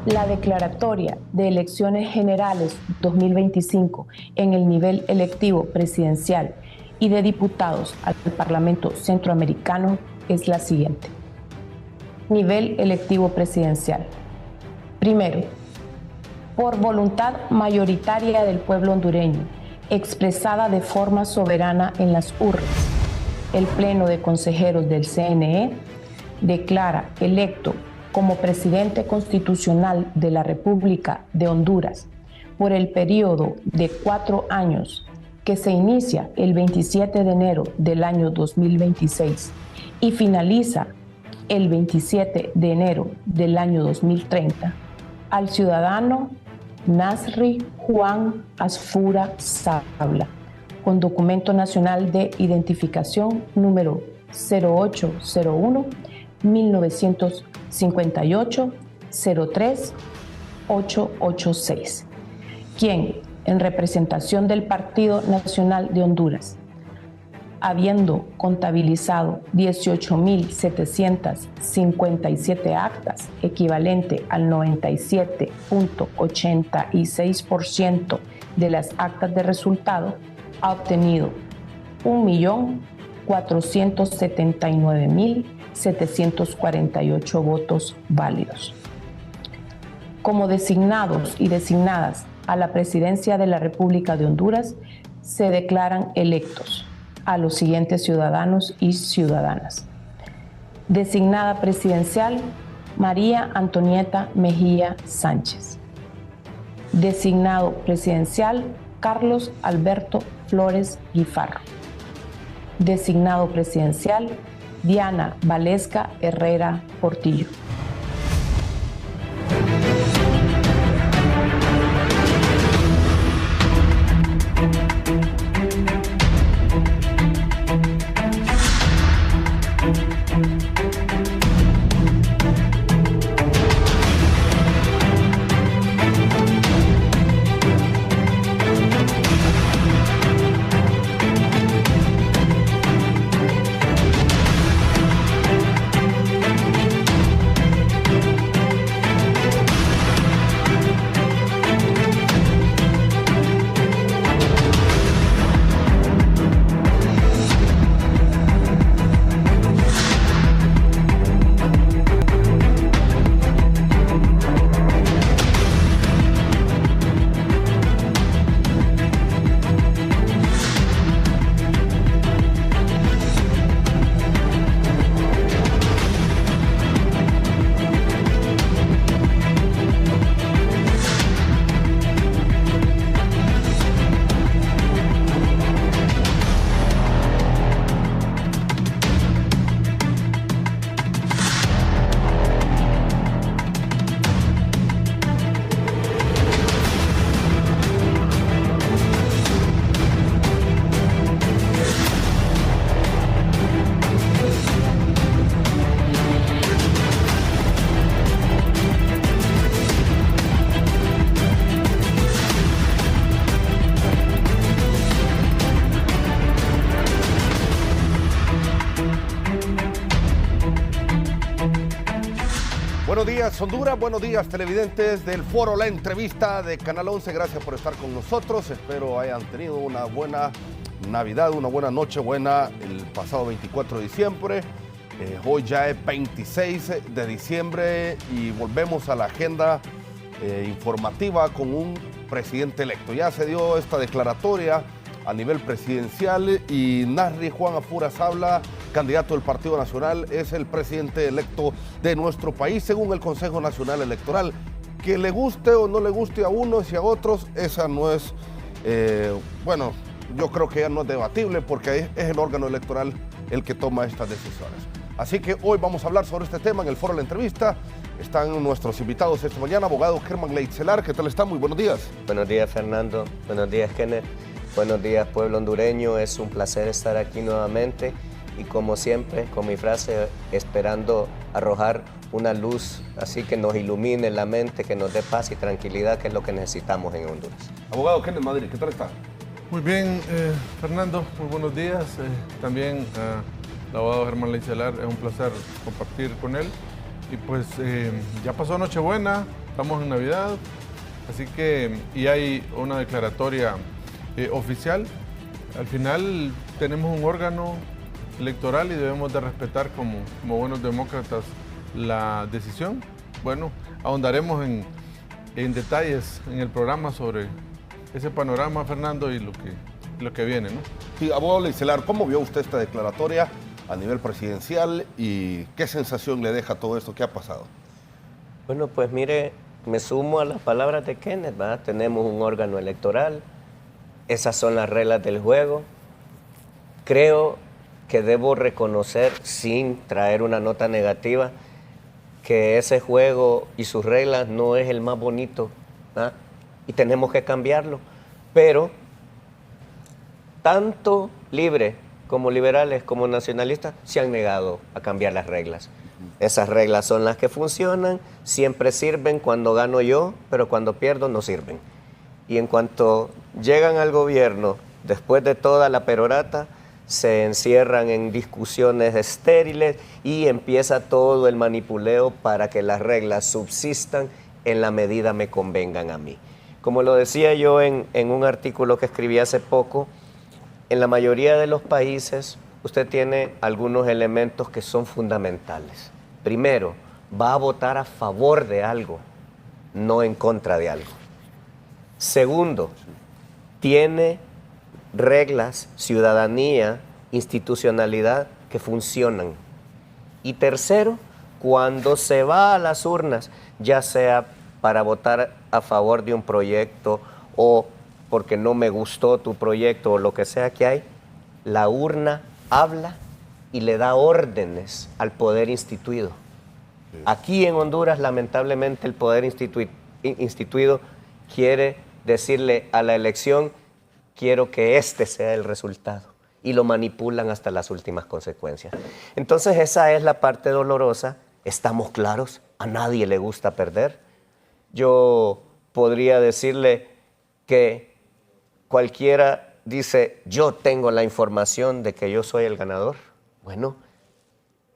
La declaratoria de elecciones generales 2025 en el nivel electivo presidencial y de diputados al Parlamento Centroamericano es la siguiente. Nivel electivo presidencial. Primero, por voluntad mayoritaria del pueblo hondureño, expresada de forma soberana en las urnas, el Pleno de Consejeros del CNE declara electo como presidente constitucional de la República de Honduras por el periodo de 4 años que se inicia el 27 de enero del año 2026 y finaliza el 27 de enero del año 2030, al ciudadano Nasri Juan Asfura Sabla, con documento nacional de identificación número 0801 1958 03 886, quien, en representación del Partido Nacional de Honduras, habiendo contabilizado 18.757 actas, equivalente al 97.86% de las actas de resultado, ha obtenido 1.479.748 votos válidos. Como designados y designadas a la presidencia de la República de Honduras, se declaran electos a los siguientes ciudadanos y ciudadanas. Designada presidencial, María Antonieta Mejía Sánchez. Designado presidencial, Carlos Alberto Flores Guifarro. Designado presidencial, Diana Valesca Herrera Portillo. Buenos días, Honduras. Buenos días, televidentes del foro La Entrevista de Canal 11. Gracias por estar con nosotros. Espero hayan tenido una buena Navidad, una buena Nochebuena el pasado 24 de diciembre. Hoy ya es 26 de diciembre y volvemos a la agenda informativa con un presidente electo. Ya se dio esta declaratoria a nivel presidencial y Nasri Juan Afuras habla, candidato del Partido Nacional, es el presidente electo de nuestro país según el Consejo Nacional Electoral. Que le guste o no le guste a unos y a otros, esa no es, bueno, yo creo que ya no es debatible porque es el órgano electoral el que toma estas decisiones. Así que hoy vamos a hablar sobre este tema en el foro de la entrevista. Están nuestros invitados esta mañana, abogado Germán Leitzelar. ¿Qué tal está? Muy buenos días. Buenos días, Fernando. Buenos días, Kenneth. Buenos días, pueblo hondureño. Es un placer estar aquí nuevamente y como siempre, con mi frase, esperando arrojar una luz así que nos ilumine la mente, que nos dé paz y tranquilidad, que es lo que necesitamos en Honduras. Abogado Kenneth Madrid, ¿qué tal está? Muy bien, Fernando, muy buenos días. También el abogado Germán Leitzelar, es un placer compartir con él. Y pues ya pasó Nochebuena, estamos en Navidad, así que y hay una declaratoria oficial. Al final tenemos un órgano electoral y debemos de respetar como buenos demócratas la decisión. Bueno, ahondaremos en detalles en el programa sobre ese panorama, Fernando, y lo que viene, ¿no? Sí, abogado Leitzelar, ¿cómo vio usted esta declaratoria a nivel presidencial y qué sensación le deja todo esto que ha pasado? Bueno, pues mire, me sumo a las palabras de Kenneth, ¿verdad? Tenemos un órgano electoral, esas son las reglas del juego. Creo que debo reconocer, sin traer una nota negativa, que ese juego y sus reglas no es el más bonito, ¿verdad? Y tenemos que cambiarlo, pero tanto libre como liberales, como nacionalistas, se han negado a cambiar las reglas. Esas reglas son las que funcionan, siempre sirven cuando gano yo, pero cuando pierdo no sirven. Y en cuanto llegan al gobierno, después de toda la perorata, se encierran en discusiones estériles y empieza todo el manipuleo para que las reglas subsistan en la medida me convengan a mí. Como lo decía yo en un artículo que escribí hace poco, en la mayoría de los países usted tiene algunos elementos que son fundamentales. Primero, va a votar a favor de algo, no en contra de algo. Segundo, tiene reglas, ciudadanía, institucionalidad que funcionan. Y tercero, cuando se va a las urnas, ya sea para votar a favor de un proyecto o porque no me gustó tu proyecto o lo que sea que hay, la urna habla y le da órdenes al poder instituido. Sí. Aquí en Honduras, lamentablemente, el poder instituido quiere decirle a la elección, quiero que este sea el resultado, y lo manipulan hasta las últimas consecuencias. Entonces esa es la parte dolorosa, estamos claros, a nadie le gusta perder. Yo podría decirle que cualquiera dice, yo tengo la información de que yo soy el ganador. Bueno,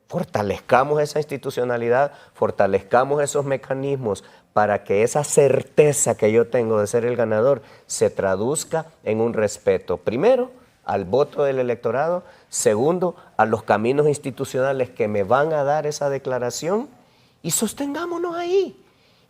fortalezcamos esa institucionalidad, fortalezcamos esos mecanismos para que esa certeza que yo tengo de ser el ganador se traduzca en un respeto, primero, al voto del electorado, segundo, a los caminos institucionales que me van a dar esa declaración y sostengámonos ahí.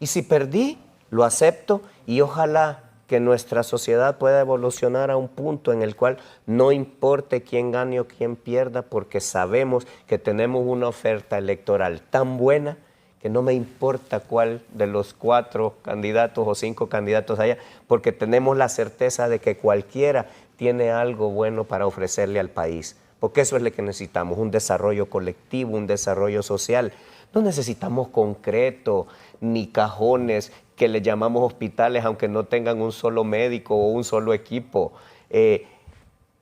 Y si perdí, lo acepto y ojalá que nuestra sociedad pueda evolucionar a un punto en el cual no importe quién gane o quién pierda, porque sabemos que tenemos una oferta electoral tan buena que no me importa cuál de los 4 candidatos o 5 candidatos haya, porque tenemos la certeza de que cualquiera tiene algo bueno para ofrecerle al país, porque eso es lo que necesitamos, un desarrollo colectivo, un desarrollo social. No necesitamos concreto ni cajones que le llamamos hospitales, aunque no tengan un solo médico o un solo equipo.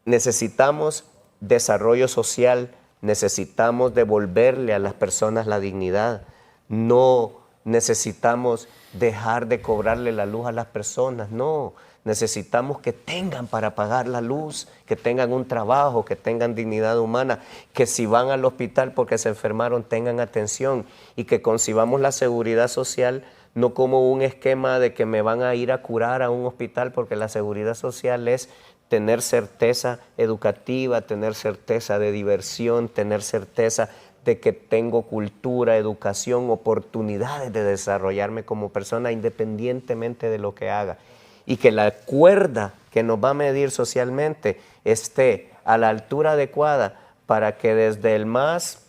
Necesitamos desarrollo social, necesitamos devolverle a las personas la dignidad. No necesitamos dejar de cobrarle la luz a las personas, no. Necesitamos que tengan para pagar la luz, que tengan un trabajo, que tengan dignidad humana, que si van al hospital porque se enfermaron tengan atención y que concibamos la seguridad social no como un esquema de que me van a ir a curar a un hospital, porque la seguridad social es tener certeza educativa, tener certeza de diversión, tener certeza de que tengo cultura, educación, oportunidades de desarrollarme como persona independientemente de lo que haga. Y que la cuerda que nos va a medir socialmente esté a la altura adecuada para que desde el más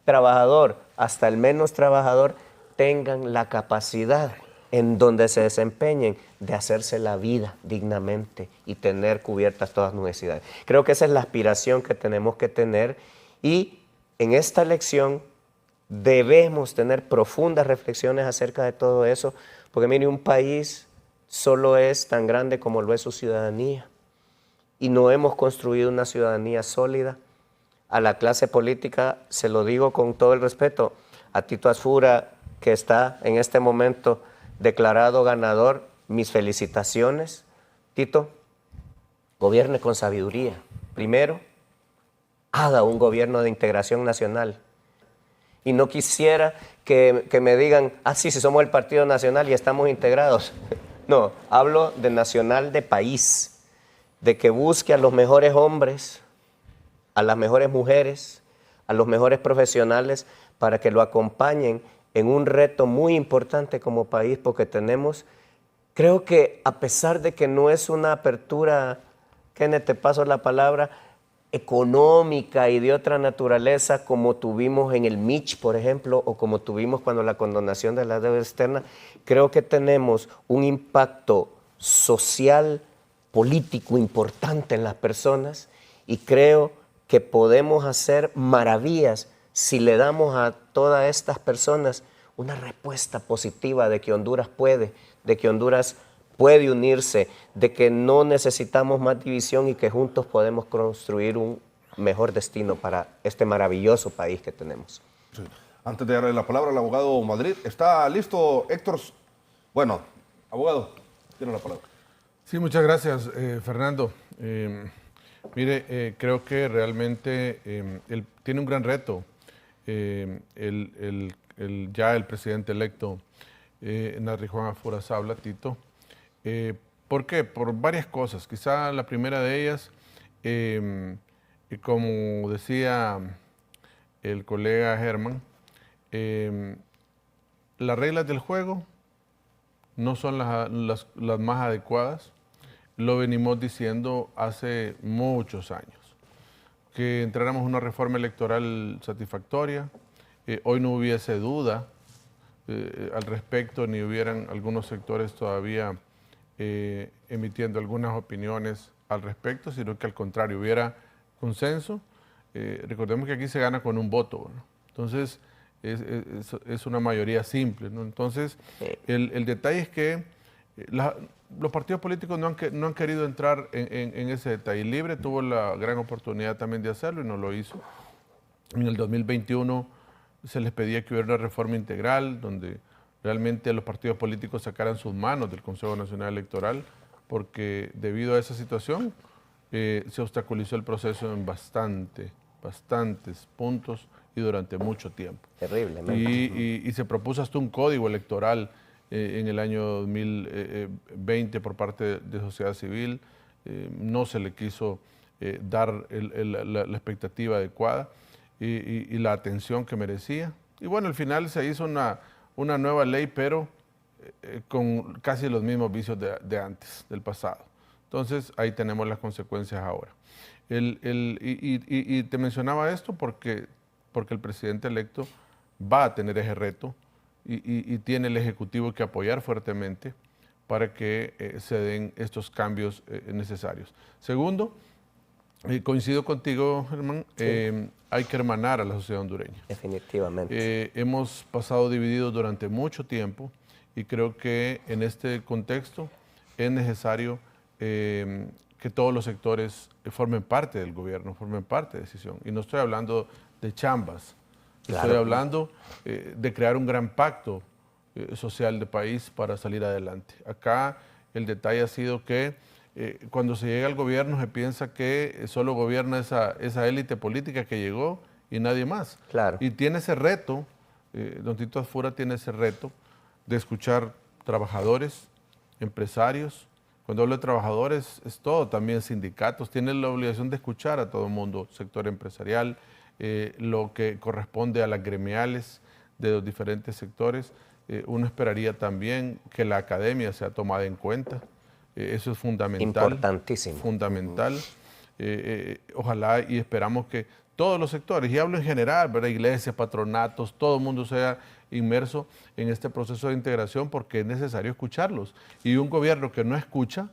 trabajador hasta el menos trabajador tengan la capacidad en donde se desempeñen de hacerse la vida dignamente y tener cubiertas todas las necesidades. Creo que esa es la aspiración que tenemos que tener y en esta elección debemos tener profundas reflexiones acerca de todo eso, porque mire, un país solo es tan grande como lo es su ciudadanía y no hemos construido una ciudadanía sólida. A la clase política, se lo digo con todo el respeto, a Tito Asfura, que está en este momento declarado ganador, mis felicitaciones. Tito, gobierne con sabiduría. Primero, haga un gobierno de integración nacional. Y no quisiera que me digan, sí, si somos el Partido Nacional y estamos integrados. No, hablo de nacional de país, de que busque a los mejores hombres, a las mejores mujeres, a los mejores profesionales para que lo acompañen en un reto muy importante como país, porque tenemos, creo que a pesar de que no es una apertura, Kenneth, te paso la palabra, económica y de otra naturaleza como tuvimos en el Mitch, por ejemplo, o como tuvimos cuando la condonación de la deuda externa, creo que tenemos un impacto social, político importante en las personas y creo que podemos hacer maravillas si le damos a todas estas personas una respuesta positiva de que Honduras puede, de que Honduras puede unirse, de que no necesitamos más división y que juntos podemos construir un mejor destino para este maravilloso país que tenemos. Sí. Antes de darle la palabra al abogado Madrid, ¿está listo Héctor? Bueno, abogado, tiene la palabra. Sí, muchas gracias, Fernando. Mire, creo que realmente él tiene un gran reto, ya el presidente electo, Narri Juan Asfura Sabla, Tito. ¿Por qué? Por varias cosas. Quizá la primera de ellas, como decía el colega Germán, las reglas del juego no son las más adecuadas. Lo venimos diciendo hace muchos años. Que entráramos en una reforma electoral satisfactoria. Hoy no hubiese duda al respecto, ni hubieran algunos sectores todavía emitiendo algunas opiniones al respecto, sino que al contrario, hubiera consenso. Recordemos que aquí se gana con un voto, ¿no? Entonces, es una mayoría simple, ¿no? Entonces, el detalle es que los partidos políticos no han querido entrar en ese detalle. Libre tuvo la gran oportunidad también de hacerlo y no lo hizo. En el 2021 se les pedía que hubiera una reforma integral donde realmente los partidos políticos sacaran sus manos del Consejo Nacional Electoral, porque debido a esa situación se obstaculizó el proceso en bastantes puntos y durante mucho tiempo. Terriblemente. Y se propuso hasta un código electoral en el año 2020 por parte de sociedad civil. No se le quiso dar la expectativa adecuada y la atención que merecía. Y bueno, al final se hizo una nueva ley, pero con casi los mismos vicios de antes, del pasado. Entonces, ahí tenemos las consecuencias ahora. Y te mencionaba esto porque el presidente electo va a tener ese reto y tiene el Ejecutivo que apoyar fuertemente para que se den estos cambios necesarios. Segundo, coincido contigo, Germán, sí. Hay que hermanar a la sociedad hondureña. Definitivamente. Hemos pasado divididos durante mucho tiempo y creo que en este contexto es necesario que todos los sectores formen parte del gobierno, formen parte de decisión. Y no estoy hablando de chambas, claro. Estoy hablando de crear un gran pacto social de país para salir adelante. Acá el detalle ha sido que cuando se llega al gobierno se piensa que solo gobierna esa élite política que llegó y nadie más. Claro. Y tiene ese reto, don Tito Asfura tiene ese reto de escuchar trabajadores, empresarios. Cuando hablo de trabajadores es todo, también sindicatos. Tienen la obligación de escuchar a todo el mundo, sector empresarial, lo que corresponde a las gremiales de los diferentes sectores. Uno esperaría también que la academia sea tomada en cuenta. Eso es fundamental. Importantísimo. Fundamental. Ojalá y esperamos que todos los sectores, y hablo en general, ¿verdad? Iglesias, patronatos, todo el mundo sea inmerso en este proceso de integración porque es necesario escucharlos. Y un gobierno que no escucha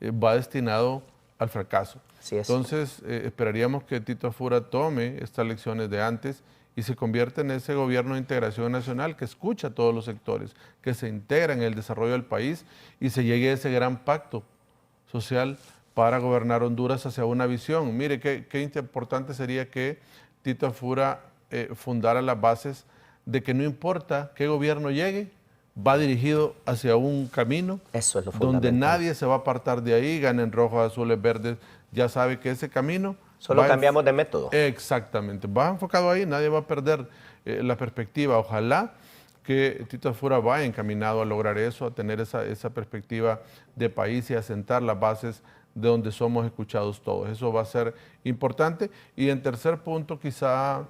va destinado al fracaso. Así es. Entonces, esperaríamos que Tito Afura tome estas lecciones de antes y se convierta en ese gobierno de integración nacional que escucha a todos los sectores, que se integra en el desarrollo del país y se llegue a ese gran pacto social para gobernar Honduras hacia una visión. Mire, qué importante sería que Tito Afura fundara las bases de que no importa qué gobierno llegue, va dirigido hacia un camino. Eso es lo donde fundamental. nadie se va a apartar de ahí, ganen rojos, azules, verdes, ya sabe que ese camino... Solo cambiamos de método. Exactamente, va enfocado ahí, nadie va a perder la perspectiva. Ojalá que Tito Afura vaya encaminado a lograr eso, a tener esa perspectiva de país y a sentar las bases de donde somos escuchados todos. Eso va a ser importante. Y en tercer punto, quizá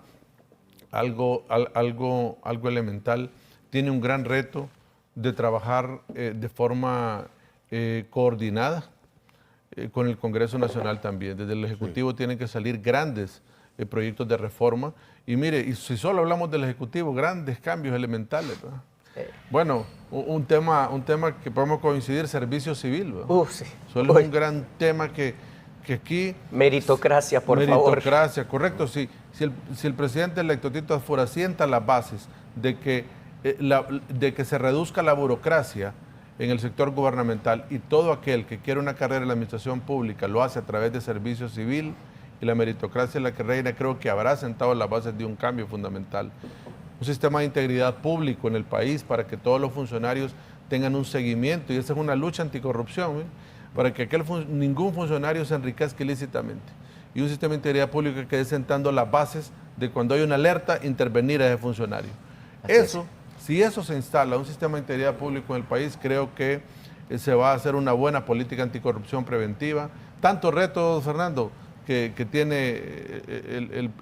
algo elemental, tiene un gran reto de trabajar de forma coordinada con el Congreso Nacional también. Desde el Ejecutivo tienen que salir grandes proyectos de reforma. Y mire, y si solo hablamos del Ejecutivo, grandes cambios elementales, ¿verdad? Bueno, un tema que podemos coincidir, servicio civil, ¿verdad? Sí. Solo es un gran tema que aquí... Meritocracia, por favor. Meritocracia, correcto. Si el presidente electo Tito Afura sienta las bases de que se reduzca la burocracia en el sector gubernamental y todo aquel que quiere una carrera en la administración pública lo hace a través de servicio civil y la meritocracia es la que reina, creo que habrá sentado las bases de un cambio fundamental. Un sistema de integridad público en el país para que todos los funcionarios tengan un seguimiento y esa es una lucha anticorrupción, ¿eh? Para que ningún funcionario se enriquezca ilícitamente. Y un sistema de integridad pública que esté sentando las bases de cuando hay una alerta, intervenir a ese funcionario. Si eso se instala, un sistema de integridad público en el país, creo que se va a hacer una buena política anticorrupción preventiva. Tantos retos, Fernando, que tiene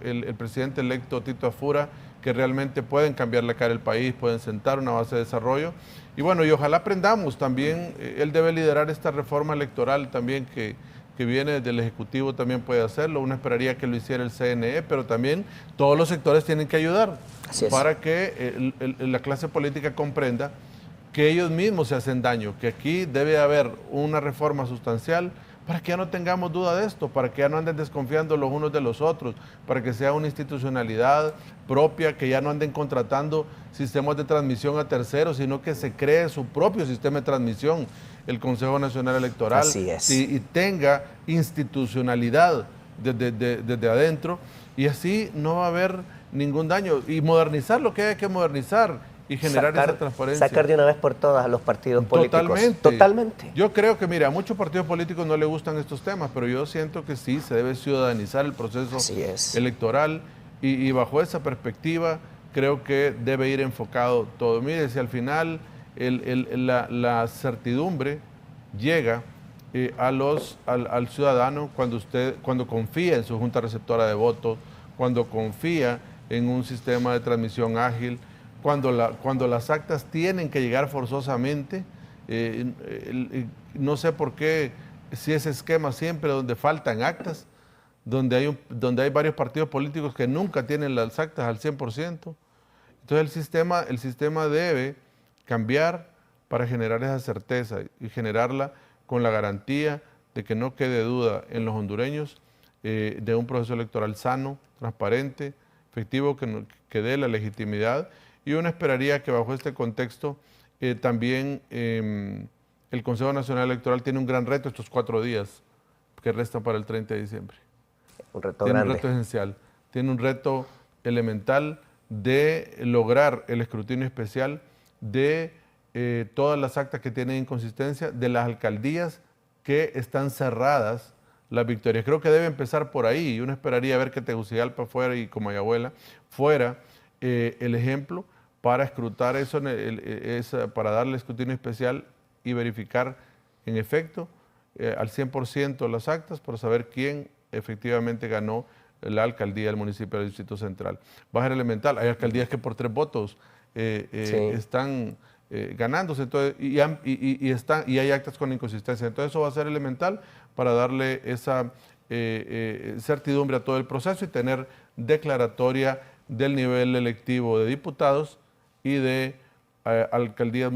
el presidente electo Tito Afura, que realmente pueden cambiar la cara del país, pueden sentar una base de desarrollo. Y bueno, y ojalá aprendamos también, él debe liderar esta reforma electoral también que viene desde el Ejecutivo, también puede hacerlo. Uno esperaría que lo hiciera el CNE, pero también todos los sectores tienen que ayudar para que la clase política comprenda que ellos mismos se hacen daño, que aquí debe haber una reforma sustancial para que ya no tengamos duda de esto, para que ya no anden desconfiando los unos de los otros, para que sea una institucionalidad propia, que ya no anden contratando sistemas de transmisión a terceros, sino que se cree su propio sistema de transmisión, el Consejo Nacional Electoral, y tenga institucionalidad desde adentro, y así no va a haber ningún daño. Y modernizar lo que hay que modernizar, y generar esa transparencia. Sacar de una vez por todas a los partidos políticos. Totalmente. Yo creo que, mira, a muchos partidos políticos no les gustan estos temas, pero yo siento que sí, se debe ciudadanizar el proceso electoral y bajo esa perspectiva creo que debe ir enfocado todo. Mire, si al final la certidumbre llega al ciudadano cuando confía en su junta receptora de votos, cuando confía en un sistema de transmisión ágil, cuando las actas tienen que llegar forzosamente, no sé por qué, si ese esquema siempre donde faltan actas, donde hay varios partidos políticos que nunca tienen las actas al 100%. Entonces el sistema debe cambiar para generar esa certeza y generarla con la garantía de que no quede duda en los hondureños de un proceso electoral sano, transparente, efectivo, que dé la legitimidad. Y uno esperaría que bajo este contexto también el Consejo Nacional Electoral tiene un gran reto estos 4 días que restan para el 30 de diciembre. Un reto grande. Tiene un reto esencial, tiene un reto elemental de lograr el escrutinio especial de todas las actas que tienen inconsistencia, de las alcaldías que están cerradas las victorias. Creo que debe empezar por ahí y uno esperaría ver que Tegucigalpa fuera y Comayagüela fuera el ejemplo para escrutar eso, para darle escrutinio especial y verificar en efecto al 100% las actas para saber quién efectivamente ganó la alcaldía del municipio del Distrito Central. Va a ser elemental. Hay alcaldías que por 3 votos están ganándose, entonces, y hay actas con inconsistencia. Entonces eso va a ser elemental para darle esa certidumbre a todo el proceso y tener declaratoria del nivel electivo de diputados y de alcaldías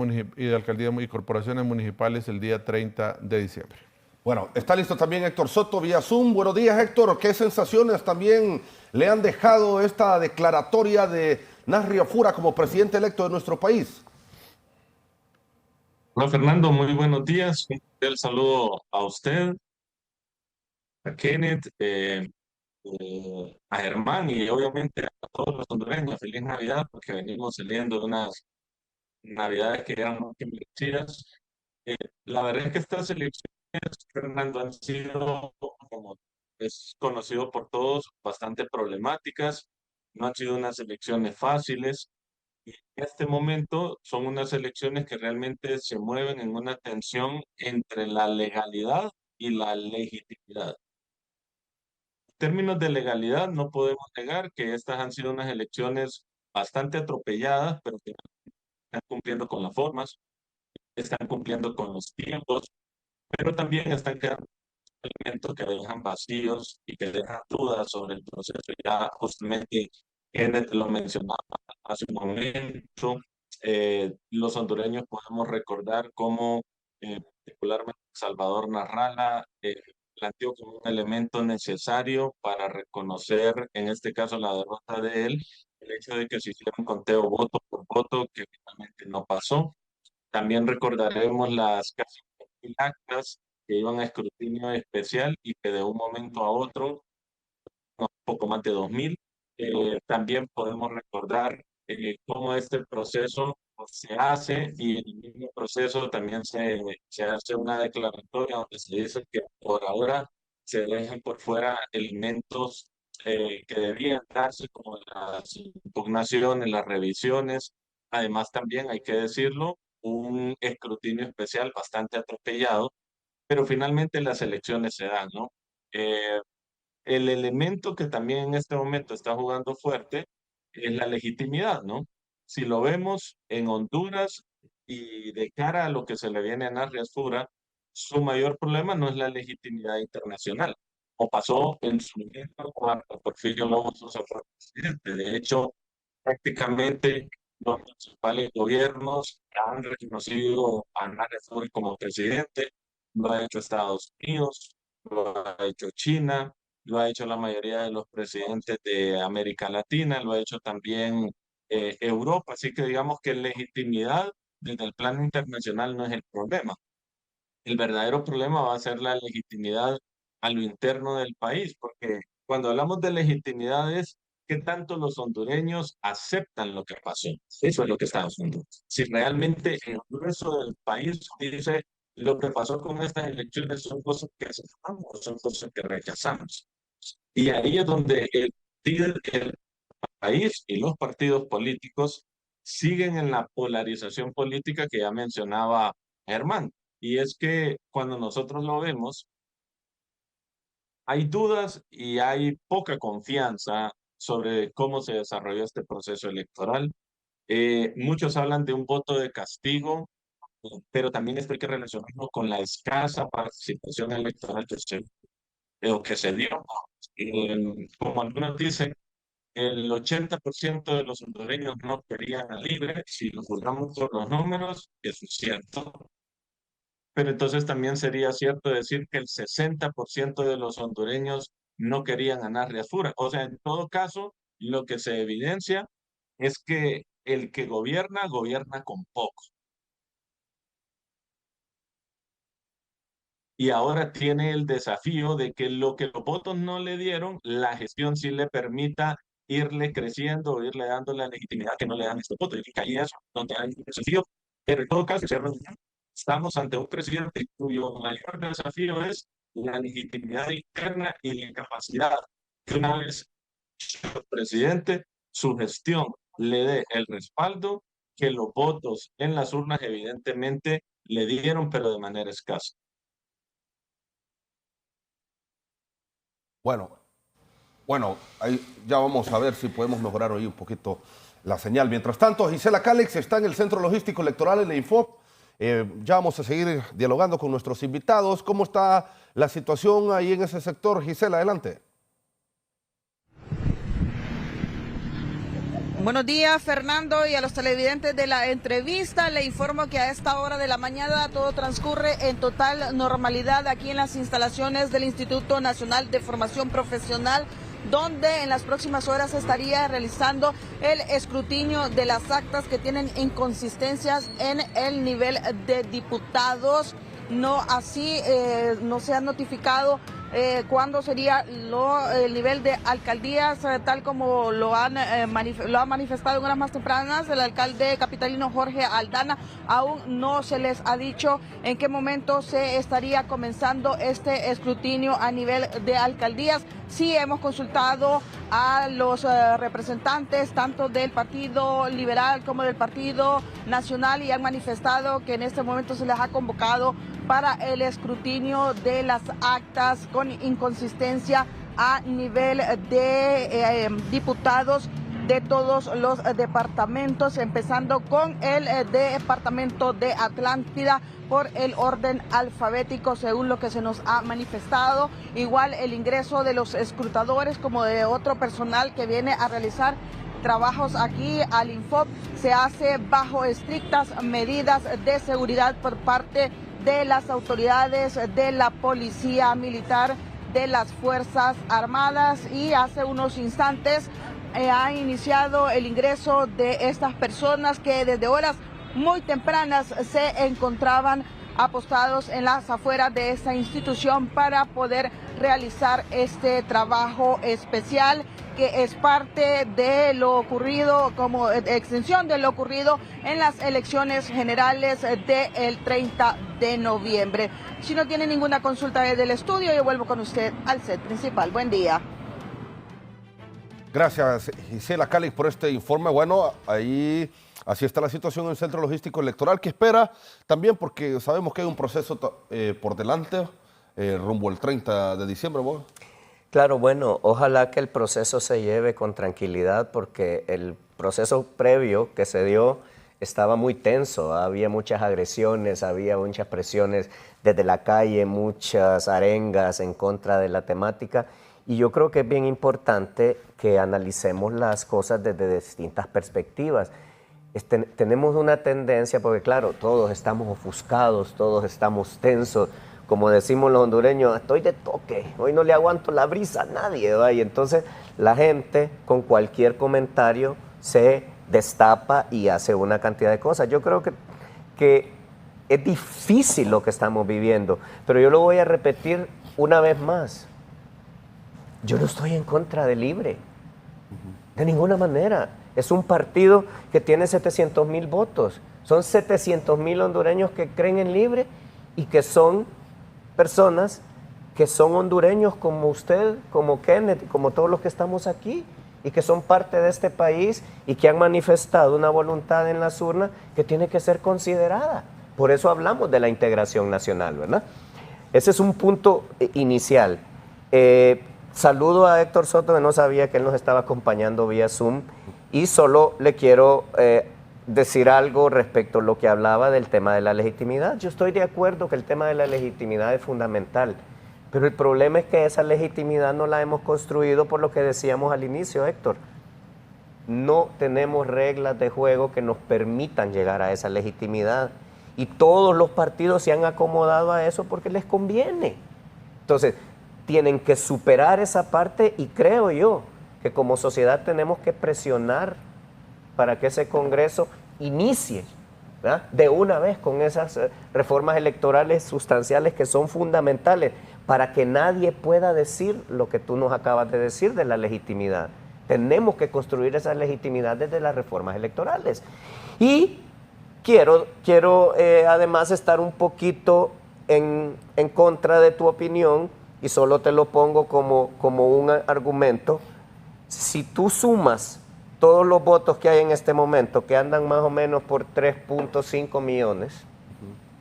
y corporaciones municipales el día 30 de diciembre. Bueno, está listo también Héctor Soto vía Zoom. Buenos días, Héctor. ¿Qué sensaciones también le han dejado esta declaratoria de Nasri Afura como presidente electo de nuestro país? Hola Fernando, muy buenos días. Un cordial saludo a usted, a Kenneth, a Germán y obviamente a todos los hondureños. Feliz Navidad, porque venimos saliendo de unas Navidades que eran muy merecidas. La verdad es que estas elecciones, Fernando, han sido, como es conocido por todos, bastante problemáticas. No han sido unas elecciones fáciles. Y en este momento son unas elecciones que realmente se mueven en una tensión entre la legalidad y la legitimidad. En términos de legalidad, no podemos negar que estas han sido unas elecciones bastante atropelladas, pero que están cumpliendo con las formas, están cumpliendo con los tiempos, pero también están quedando elementos que dejan vacíos y que dejan dudas sobre el proceso. Ya justamente Kenneth lo mencionaba hace un momento. Los hondureños podemos recordar cómo particularmente Salvador Narrala planteó como un elemento necesario para reconocer, en este caso, la derrota de él, el hecho de que se hiciera un conteo voto por voto que finalmente no pasó. También recordaremos las casi 1000 actas que iban a escrutinio especial y que de un momento a otro, un poco más de 2000, también podemos recordar cómo este proceso se hace y en el mismo proceso también se hace una declaratoria donde se dice que por ahora se dejan por fuera elementos que debían darse como las impugnaciones, las revisiones. Además también hay que decirlo, un escrutinio especial bastante atropellado, pero finalmente las elecciones se dan, ¿no? Eh, el elemento que también en este momento está jugando fuerte es la legitimidad, ¿no? Si lo vemos en Honduras y de cara a lo que se le viene a Narri Asfura, su mayor problema no es la legitimidad internacional, o pasó en su momento cuando Porfirio Lobo Sosa fue presidente. De hecho, prácticamente los principales gobiernos han reconocido a Narri Asfura como presidente. Lo ha hecho Estados Unidos, lo ha hecho China, lo ha hecho la mayoría de los presidentes de América Latina, lo ha hecho también Europa. Así que digamos que legitimidad desde el plano internacional no es el problema. El verdadero problema va a ser la legitimidad a lo interno del país, porque cuando hablamos de legitimidad es qué tanto los hondureños aceptan lo que pasó. Eso es lo que está haciendo. Si realmente el grueso del país dice lo que pasó con estas elecciones son cosas que aceptamos o son cosas que rechazamos. Y ahí es donde el país y los partidos políticos siguen en la polarización política que ya mencionaba Germán. Y es que cuando nosotros lo vemos, hay dudas y hay poca confianza sobre cómo se desarrolló este proceso electoral. Muchos hablan de un voto de castigo, pero también esto hay que relacionarlo con la escasa participación electoral que se dio. Como algunos dicen, el 80% de los hondureños no querían a Libre. Si lo juzgamos por los números, eso es cierto. Pero entonces también sería cierto decir que el 60% de los hondureños no querían a Narri Asfura. O sea, en todo caso, lo que se evidencia es que el que gobierna, gobierna con poco. Y ahora tiene el desafío de que lo que los votos no le dieron, la gestión sí le permita irle creciendo, irle dando la legitimidad que no le dan estos votos. Y que ahí es donde hay un desafío. Pero en todo caso, estamos ante un presidente cuyo mayor desafío es la legitimidad interna y la capacidad que una vez presidente, su gestión le dé el respaldo que los votos en las urnas evidentemente le dieron, pero de manera escasa. Bueno, Bueno, ahí ya vamos a ver si podemos mejorar hoy un poquito la señal. Mientras tanto, Gisela Calix está en el Centro Logístico Electoral en la Infop. Ya vamos a seguir dialogando con nuestros invitados. ¿Cómo está la situación ahí en ese sector? Gisela, adelante. Buenos días, Fernando, y a los televidentes de la entrevista. Le informo que a esta hora de la mañana todo transcurre en total normalidad aquí en las instalaciones del Instituto Nacional de Formación Profesional, donde en las próximas horas se estaría realizando el escrutinio de las actas que tienen inconsistencias en el nivel de diputados. No así, no se ha notificado cuándo sería el nivel de alcaldías, tal como lo ha manifestado en horas más tempranas el alcalde capitalino Jorge Aldana. Aún no se les ha dicho en qué momento se estaría comenzando este escrutinio a nivel de alcaldías. Sí hemos consultado a los representantes tanto del Partido Liberal como del Partido Nacional y han manifestado que en este momento se les ha convocado para el escrutinio de las actas con inconsistencia a nivel de diputados de todos los departamentos, empezando con el departamento de Atlántida por el orden alfabético, según lo que se nos ha manifestado. Igual el ingreso de los escrutadores como de otro personal que viene a realizar trabajos aquí al Infop se hace bajo estrictas medidas de seguridad por parte de las autoridades de la Policía Militar, de las Fuerzas Armadas, y hace unos instantes ha iniciado el ingreso de estas personas que desde horas muy tempranas se encontraban apostados en las afueras de esta institución para poder realizar este trabajo especial, que es parte de lo ocurrido, como extensión de lo ocurrido en las elecciones generales del 30 de noviembre. Si no tiene ninguna consulta desde el estudio, yo vuelvo con usted al set principal. Buen día. Gracias, Gisela Calix, por este informe. Bueno, ahí así está la situación en el Centro Logístico Electoral, que espera también, porque sabemos que hay un proceso por delante, rumbo al 30 de diciembre. ¿Vos? Claro, bueno, ojalá que el proceso se lleve con tranquilidad, porque el proceso previo que se dio estaba muy tenso, había muchas agresiones, había muchas presiones desde la calle, muchas arengas en contra de la temática, y yo creo que es bien importante que analicemos las cosas desde distintas perspectivas. Tenemos una tendencia, porque claro, todos estamos ofuscados, todos estamos tensos, como decimos los hondureños, estoy de toque, hoy no le aguanto la brisa a nadie, ¿va? Y entonces la gente con cualquier comentario se destapa y hace una cantidad de cosas. Yo creo que es difícil lo que estamos viviendo, pero yo lo voy a repetir una vez más. Yo no estoy en contra de Libre, de ninguna manera. Es un partido que tiene 700,000 votos, son 700,000 hondureños que creen en Libre y que son personas que son hondureños como usted, como Kenneth, como todos los que estamos aquí, y que son parte de este país y que han manifestado una voluntad en las urnas que tiene que ser considerada. Por eso hablamos de la integración nacional, ¿verdad? Ese es un punto inicial. Saludo a Héctor Soto, que no sabía que él nos estaba acompañando vía Zoom, y solo le quiero decir algo respecto a lo que hablaba del tema de la legitimidad. Yo estoy de acuerdo que el tema de la legitimidad es fundamental, pero el problema es que esa legitimidad no la hemos construido por lo que decíamos al inicio, Héctor. No tenemos reglas de juego que nos permitan llegar a esa legitimidad, y todos los partidos se han acomodado a eso porque les conviene. Entonces, tienen que superar esa parte, y creo yo que como sociedad tenemos que presionar para que ese Congreso inicie, ¿verdad?, de una vez con esas reformas electorales sustanciales que son fundamentales para que nadie pueda decir lo que tú nos acabas de decir de la legitimidad. Tenemos que construir esa legitimidad desde las reformas electorales. Y quiero además estar un poquito en contra de tu opinión, y solo te lo pongo como un argumento. Si tú sumas todos los votos que hay en este momento, que andan más o menos por 3.5 millones,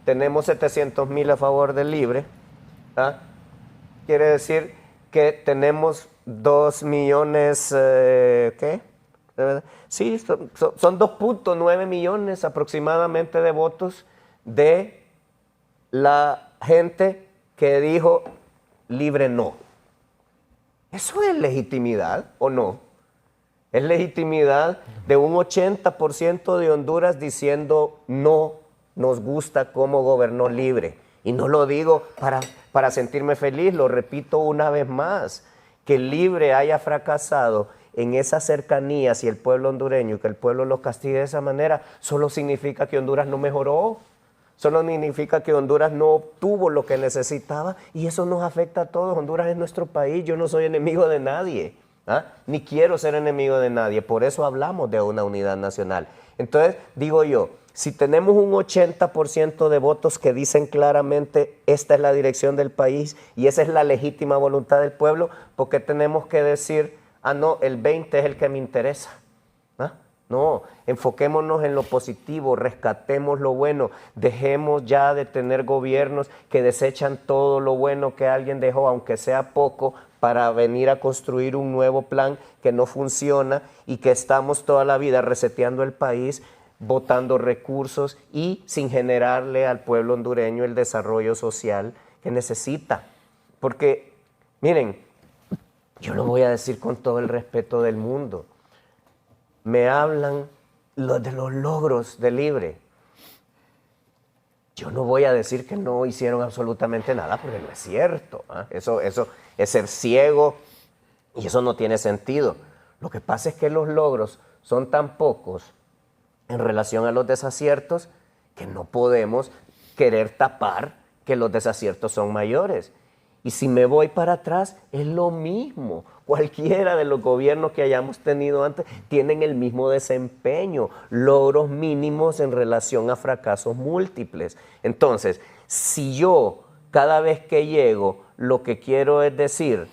tenemos 700,000 a favor del Libre, ¿ah? Quiere decir que tenemos 2 millones, ¿qué? Sí, son 2.9 millones aproximadamente de votos de la gente que dijo libre no. ¿Eso es legitimidad o no? Es legitimidad de un 80% de Honduras diciendo no nos gusta cómo gobernó Libre. Y no lo digo para sentirme feliz, lo repito una vez más, que Libre haya fracasado en esa cercanía hacia el pueblo hondureño y que el pueblo los castigue de esa manera, solo significa que Honduras no mejoró, solo significa que Honduras no obtuvo lo que necesitaba y eso nos afecta a todos. Honduras es nuestro país, yo no soy enemigo de nadie, ni quiero ser enemigo de nadie, por eso hablamos de una unidad nacional. Entonces, digo yo, si tenemos un 80% de votos que dicen claramente esta es la dirección del país y esa es la legítima voluntad del pueblo, ¿por qué tenemos que decir, no, el 20 es el que me interesa? No, enfoquémonos en lo positivo, rescatemos lo bueno, dejemos ya de tener gobiernos que desechan todo lo bueno que alguien dejó, aunque sea poco, para venir a construir un nuevo plan que no funciona y que estamos toda la vida reseteando el país, botando recursos y sin generarle al pueblo hondureño el desarrollo social que necesita. Porque, miren, yo lo voy a decir con todo el respeto del mundo, me hablan de los logros de Libre. Yo no voy a decir que no hicieron absolutamente nada, porque no es cierto. Eso es ser ciego y eso no tiene sentido. Lo que pasa es que los logros son tan pocos en relación a los desaciertos que no podemos querer tapar que los desaciertos son mayores. Y si me voy para atrás, es lo mismo. Cualquiera de los gobiernos que hayamos tenido antes tienen el mismo desempeño, logros mínimos en relación a fracasos múltiples. Entonces, si yo cada vez que llego lo que quiero es decir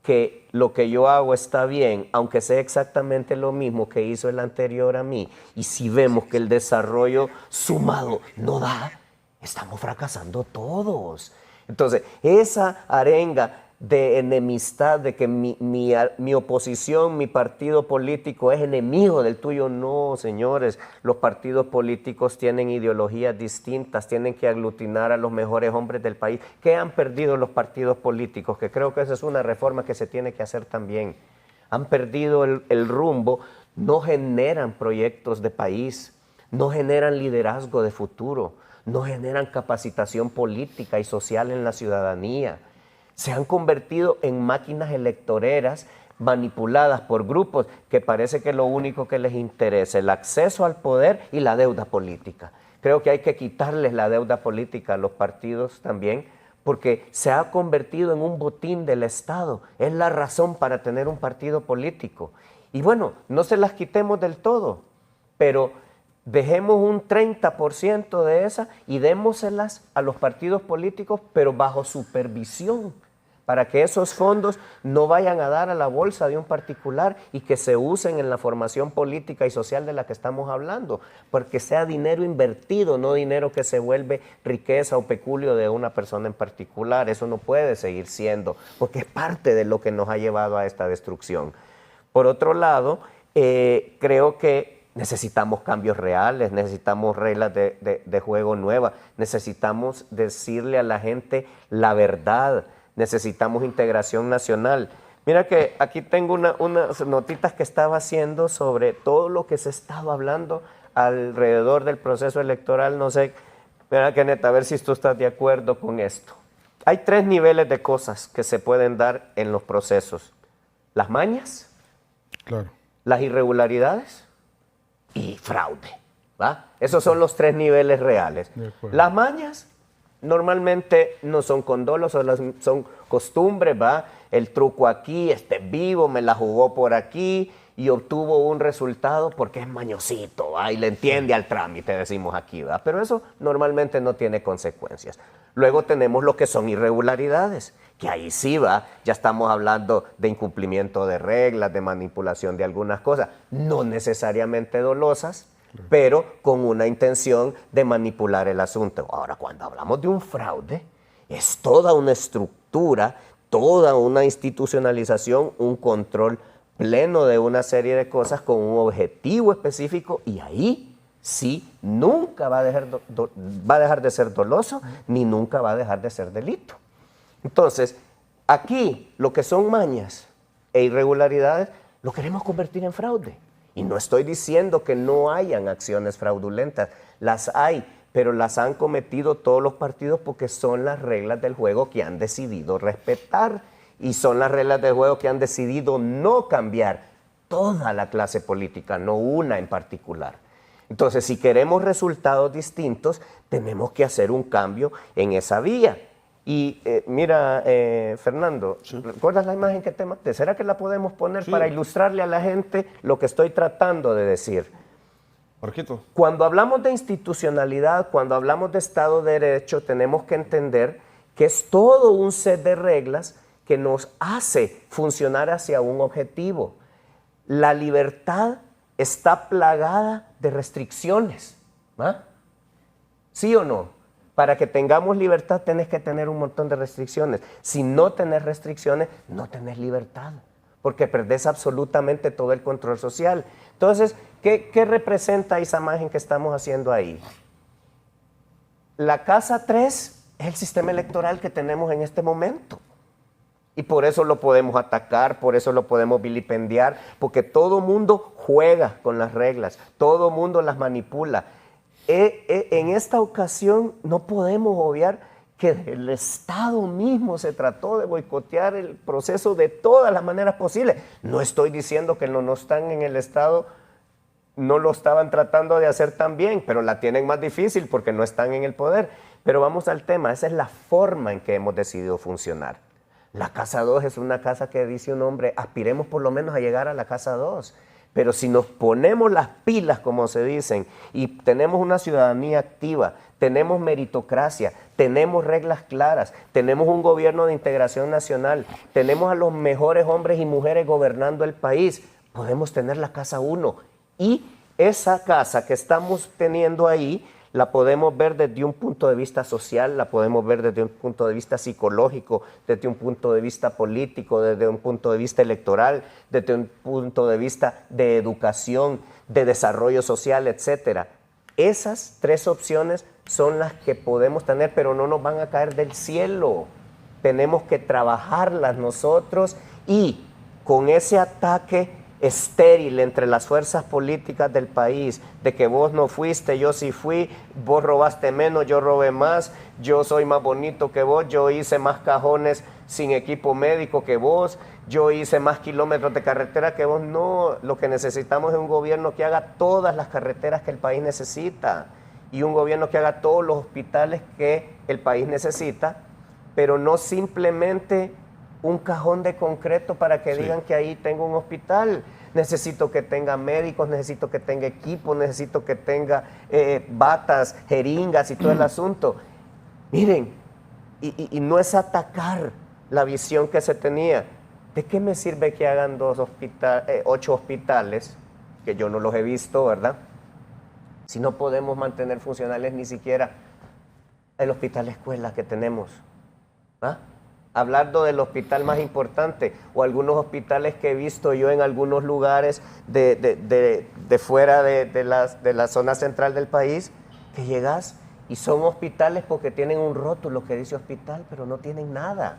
que lo que yo hago está bien, aunque sea exactamente lo mismo que hizo el anterior a mí, y si vemos que el desarrollo sumado no da, estamos fracasando todos. Entonces, esa arenga de enemistad, de que mi oposición, mi partido político es enemigo del tuyo, no, señores. Los partidos políticos tienen ideologías distintas, tienen que aglutinar a los mejores hombres del país. ¿Qué han perdido los partidos políticos? Que creo que esa es una reforma que se tiene que hacer también. Han perdido el rumbo, no generan proyectos de país, no generan liderazgo de futuro, no generan capacitación política y social en la ciudadanía. Se han convertido en máquinas electoreras manipuladas por grupos que parece que lo único que les interesa es el acceso al poder y la deuda política. Creo que hay que quitarles la deuda política a los partidos también, porque se ha convertido en un botín del Estado. Es la razón para tener un partido político. Y bueno, no se las quitemos del todo, pero dejemos un 30% de esas y démoselas a los partidos políticos, pero bajo supervisión, para que esos fondos no vayan a dar a la bolsa de un particular y que se usen en la formación política y social de la que estamos hablando, porque sea dinero invertido, no dinero que se vuelve riqueza o peculio de una persona en particular. Eso no puede seguir siendo, porque es parte de lo que nos ha llevado a esta destrucción. Por otro lado, creo que necesitamos cambios reales, necesitamos reglas de juego nuevas, necesitamos decirle a la gente la verdad, necesitamos integración nacional. Mira que aquí tengo unas notitas que estaba haciendo sobre todo lo que se ha estado hablando alrededor del proceso electoral. No sé, mira, Kenneth, a ver si tú estás de acuerdo con esto. Hay 3 niveles de cosas que se pueden dar en los procesos: las mañas, Claro. las irregularidades y fraude, ¿va? Esos son los 3 niveles reales. Las mañas normalmente no son con dolo, son costumbres, ¿va? El truco aquí, vivo, me la jugó por aquí y obtuvo un resultado porque es mañosito, ¿va? Y le entiende al trámite, decimos aquí, ¿va? Pero eso normalmente no tiene consecuencias. Luego tenemos lo que son irregularidades, que ahí sí va, ya estamos hablando de incumplimiento de reglas, de manipulación de algunas cosas, no necesariamente dolosas, pero con una intención de manipular el asunto. Ahora, cuando hablamos de un fraude, es toda una estructura toda una institucionalización, un control pleno de una serie de cosas con un objetivo específico, y ahí sí nunca va a dejar de ser doloso, ni nunca va a dejar de ser delito. Entonces, aquí lo que son mañas e irregularidades lo queremos convertir en fraude. Y no estoy diciendo que no hayan acciones fraudulentas, las hay, pero las han cometido todos los partidos porque son las reglas del juego que han decidido respetar, y son las reglas del juego que han decidido no cambiar toda la clase política, no una en particular. Entonces, si queremos resultados distintos, tenemos que hacer un cambio en esa vía. Y mira, Fernando, sí. ¿Recuerdas la imagen que te mandé? ¿Será que la podemos poner para ilustrarle a la gente lo que estoy tratando de decir? Marquito. Cuando hablamos de institucionalidad, cuando hablamos de Estado de Derecho, tenemos que entender que es todo un set de reglas que nos hace funcionar hacia un objetivo. La libertad está plagada de restricciones, ¿va? ¿Sí o no? Para que tengamos libertad tenés que tener un montón de restricciones. Si no tenés restricciones, no tenés libertad, porque perdés absolutamente todo el control social. Entonces, ¿qué representa esa imagen que estamos haciendo ahí? La casa 3 es el sistema electoral que tenemos en este momento. Y por eso lo podemos atacar, por eso lo podemos vilipendiar, porque todo mundo juega con las reglas, todo mundo las manipula. En esta ocasión no podemos obviar que el Estado mismo se trató de boicotear el proceso de todas las maneras posibles. No estoy diciendo que no están en el Estado, no lo estaban tratando de hacer tan bien, pero la tienen más difícil porque no están en el poder. Pero vamos al tema, esa es la forma en que hemos decidido funcionar. La casa 2 es una casa que dice un hombre, aspiremos por lo menos a llegar a la casa 2. Pero si nos ponemos las pilas, como se dicen, y tenemos una ciudadanía activa, tenemos meritocracia, tenemos reglas claras, tenemos un gobierno de integración nacional, tenemos a los mejores hombres y mujeres gobernando el país, podemos tener la casa 1. Y esa casa que estamos teniendo ahí, la podemos ver desde un punto de vista social, la podemos ver desde un punto de vista psicológico, desde un punto de vista político, desde un punto de vista electoral, desde un punto de vista de educación, de desarrollo social, etc. Esas 3 opciones son las que podemos tener, pero no nos van a caer del cielo. Tenemos que trabajarlas nosotros, y con ese ataque estéril entre las fuerzas políticas del país, de que vos no fuiste, yo sí fui, vos robaste menos, yo robé más, yo soy más bonito que vos, yo hice más cajones sin equipo médico que vos, yo hice más kilómetros de carretera que vos. No, lo que necesitamos es un gobierno que haga todas las carreteras que el país necesita, y un gobierno que haga todos los hospitales que el país necesita, pero no simplemente un cajón de concreto para que digan que ahí tengo un hospital. Necesito que tenga médicos, necesito que tenga equipo, necesito que tenga batas, jeringas y todo el asunto. Miren, y no es atacar la visión que se tenía. ¿De qué me sirve que hagan 8 hospitales, que yo no los he visto, ¿verdad? Si no podemos mantener funcionales ni siquiera el hospital escuela que tenemos, ¿ah? Hablando del hospital más importante, o algunos hospitales que he visto yo en algunos lugares de fuera de la zona central del país, que llegas y son hospitales porque tienen un rótulo que dice hospital, pero no tienen nada.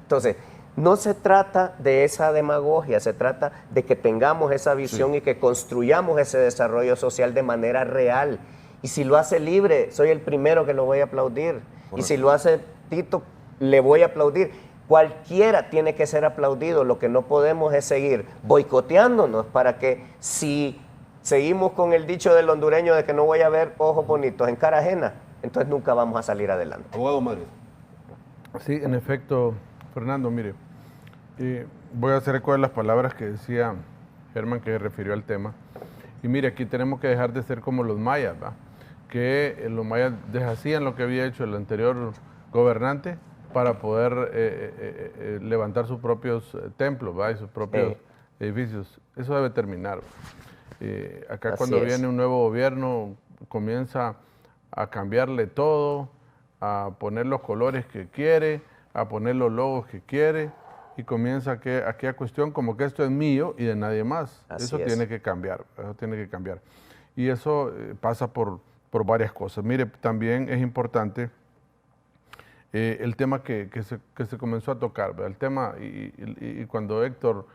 Entonces, no se trata de esa demagogia, se trata de que tengamos esa visión y que construyamos ese desarrollo social de manera real. Y si lo hace Libre, soy el primero que lo voy a aplaudir. Bueno. Y si lo hace Tito, le voy a aplaudir. Cualquiera tiene que ser aplaudido. Lo que no podemos es seguir boicoteándonos, para que, si seguimos con el dicho del hondureño de que no voy a ver ojos bonitos en cara ajena, entonces nunca vamos a salir adelante. Abogado Madrid. Sí, en efecto, Fernando, mire, voy a hacer eco de las palabras que decía Germán, que se refirió al tema. Y mire, aquí tenemos que dejar de ser como los mayas, ¿va? Que los mayas deshacían lo que había hecho el anterior gobernante para poder levantar sus propios templos, ¿va? Y sus propios edificios. Eso debe terminar. Acá así cuando viene un nuevo gobierno, comienza a cambiarle todo, a poner los colores que quiere, a poner los logos que quiere y comienza aquella cuestión como que esto es mío y de nadie más. Eso tiene que cambiar, eso tiene que cambiar. Y eso pasa por varias cosas. Mire, también es importante el tema que se comenzó a tocar, ¿verdad? El tema, y cuando Héctor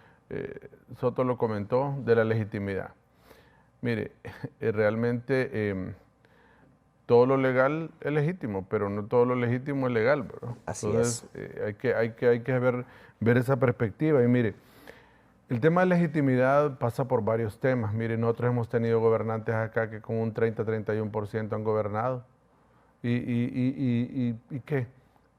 Soto lo comentó, de la legitimidad. Mire, realmente todo lo legal es legítimo, pero no todo lo legítimo es legal, ¿verdad? Entonces, hay que ver esa perspectiva. Y mire, el tema de legitimidad pasa por varios temas. Mire, nosotros hemos tenido gobernantes acá que con un 30-31% han gobernado. ¿Y qué?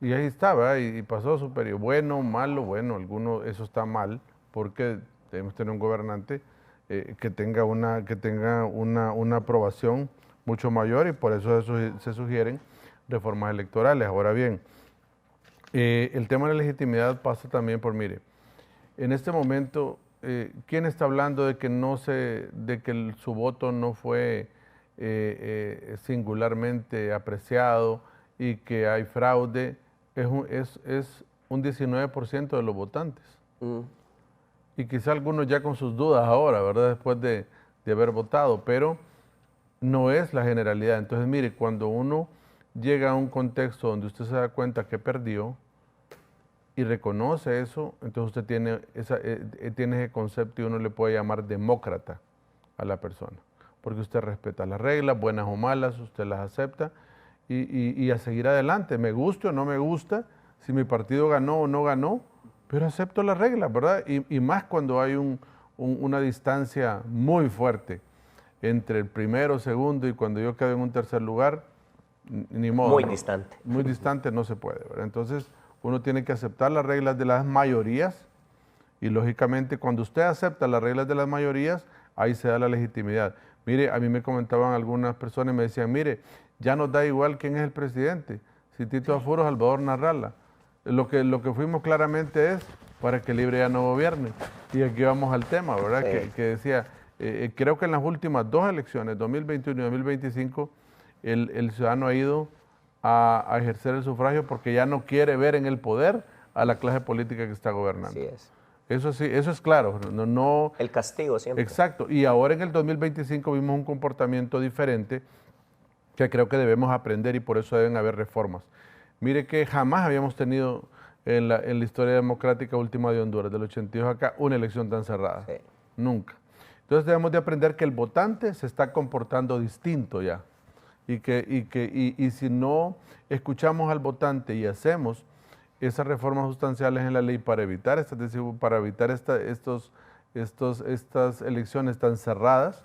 Y ahí estaba, y pasó su periodo. Bueno, malo, bueno, eso está mal, porque debemos tener un gobernante que tenga una aprobación mucho mayor, y por eso se sugieren reformas electorales. Ahora bien, el tema de la legitimidad pasa también por, mire, en este momento, ¿quién está hablando de que su voto no fue singularmente apreciado y que hay fraude? Es un 19% de los votantes. Y quizá algunos ya con sus dudas ahora, ¿verdad? Después de haber votado, pero no es la generalidad. Entonces, mire, cuando uno llega a un contexto donde usted se da cuenta que perdió y reconoce eso, entonces usted tiene ese concepto y uno le puede llamar demócrata a la persona, porque usted respeta las reglas, buenas o malas, usted las acepta y a seguir adelante. Me guste o no me gusta, si mi partido ganó o no ganó, pero acepto las reglas, ¿verdad? Y más cuando hay una distancia muy fuerte entre el primero, segundo, y cuando yo quedo en un tercer lugar, ni modo. Muy distante. Muy distante no se puede, ¿verdad? Entonces, uno tiene que aceptar las reglas de las mayorías, y lógicamente cuando usted acepta las reglas de las mayorías, ahí se da la legitimidad. Mire, a mí me comentaban algunas personas y me decían, mire, ya nos da igual quién es el presidente, si Tito Afuro o Salvador Narrala. Lo que fuimos claramente es para que Libre ya no gobierne. Y aquí vamos al tema, ¿verdad? Sí. Que decía, creo que en las últimas dos elecciones, 2021 y 2025, el ciudadano ha ido a ejercer el sufragio porque ya no quiere ver en el poder a la clase política que está gobernando. Así es. Eso sí, eso es claro. No, el castigo siempre. Exacto. Y ahora en el 2025 vimos un comportamiento diferente que creo que debemos aprender, y por eso deben haber reformas. Mire que jamás habíamos tenido en la historia democrática última de Honduras, del 82 acá, una elección tan cerrada. Sí. Nunca. Entonces debemos de aprender que el votante se está comportando distinto ya. Y si no escuchamos al votante y hacemos esas reformas sustanciales en la ley para evitar estas elecciones tan cerradas,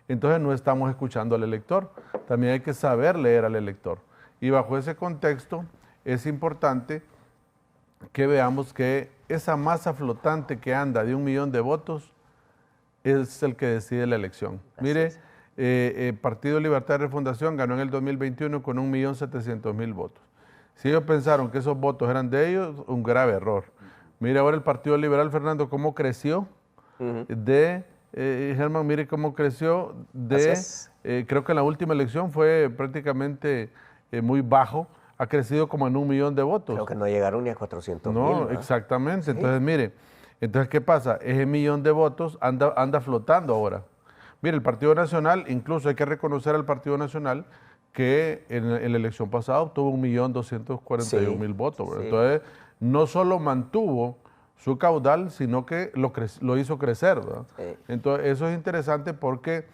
entonces no estamos escuchando al elector. También hay que saber leer al elector. Y bajo ese contexto es importante que veamos que esa masa flotante que anda de 1 millón de votos es el que decide la elección. Mire, Partido Libertad y Refundación ganó en el 2021 con 1.700.000 votos. Si ellos pensaron que esos votos eran de ellos, un grave error. Mire ahora el Partido Liberal, Fernando, cómo creció Germán, mire cómo creció creo que en la última elección fue prácticamente muy bajo, ha crecido como en 1 millón de votos. Creo que no llegaron ni a 400.000. No, exactamente. Sí. Entonces, mire, ¿qué pasa? Ese millón de votos anda flotando ahora. Mire, el Partido Nacional, incluso hay que reconocer al Partido Nacional que en la elección pasada obtuvo 1.241.000 votos. Sí. Entonces, no solo mantuvo su caudal, sino que lo hizo crecer, ¿verdad? Sí. Entonces, eso es interesante porque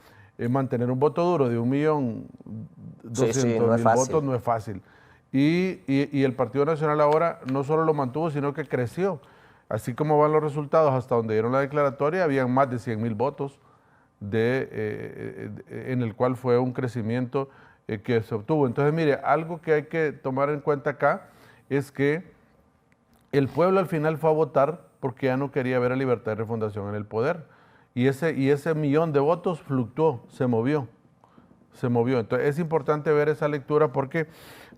mantener un voto duro de 1.200.000 votos no es fácil. Y el Partido Nacional ahora no solo lo mantuvo, sino que creció. Así como van los resultados hasta donde dieron la declaratoria, habían más de 100.000 votos en el cual fue un crecimiento que se obtuvo. Entonces, mire, algo que hay que tomar en cuenta acá es que el pueblo al final fue a votar porque ya no quería ver a Libertad y Refundación en el poder. Y ese millón de votos fluctuó, se movió. Entonces, es importante ver esa lectura porque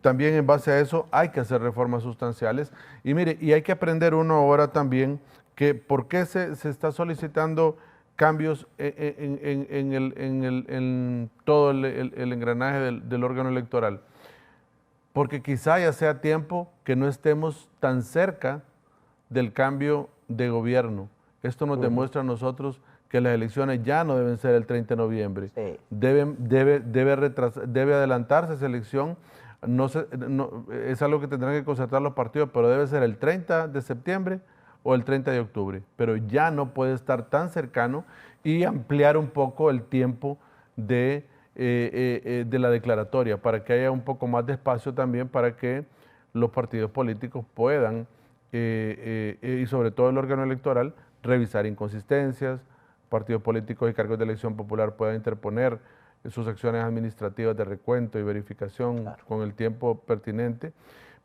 también en base a eso hay que hacer reformas sustanciales. Y mire, y hay que aprender uno ahora también que por qué se está solicitando cambios en todo el engranaje del órgano electoral. porque quizá ya sea tiempo que no estemos tan cerca del cambio de gobierno. Esto nos demuestra a nosotros que las elecciones ya no deben ser el 30 de noviembre. Sí. Debe adelantarse esa elección. Es algo que tendrán que concertar los partidos, pero debe ser el 30 de septiembre o el 30 de octubre. Pero ya no puede estar tan cercano y ampliar un poco el tiempo de la declaratoria para que haya un poco más de espacio también para que los partidos políticos puedan, y sobre todo el órgano electoral, revisar inconsistencias, partidos políticos y cargos de elección popular puedan interponer sus acciones administrativas de recuento y verificación con el tiempo pertinente,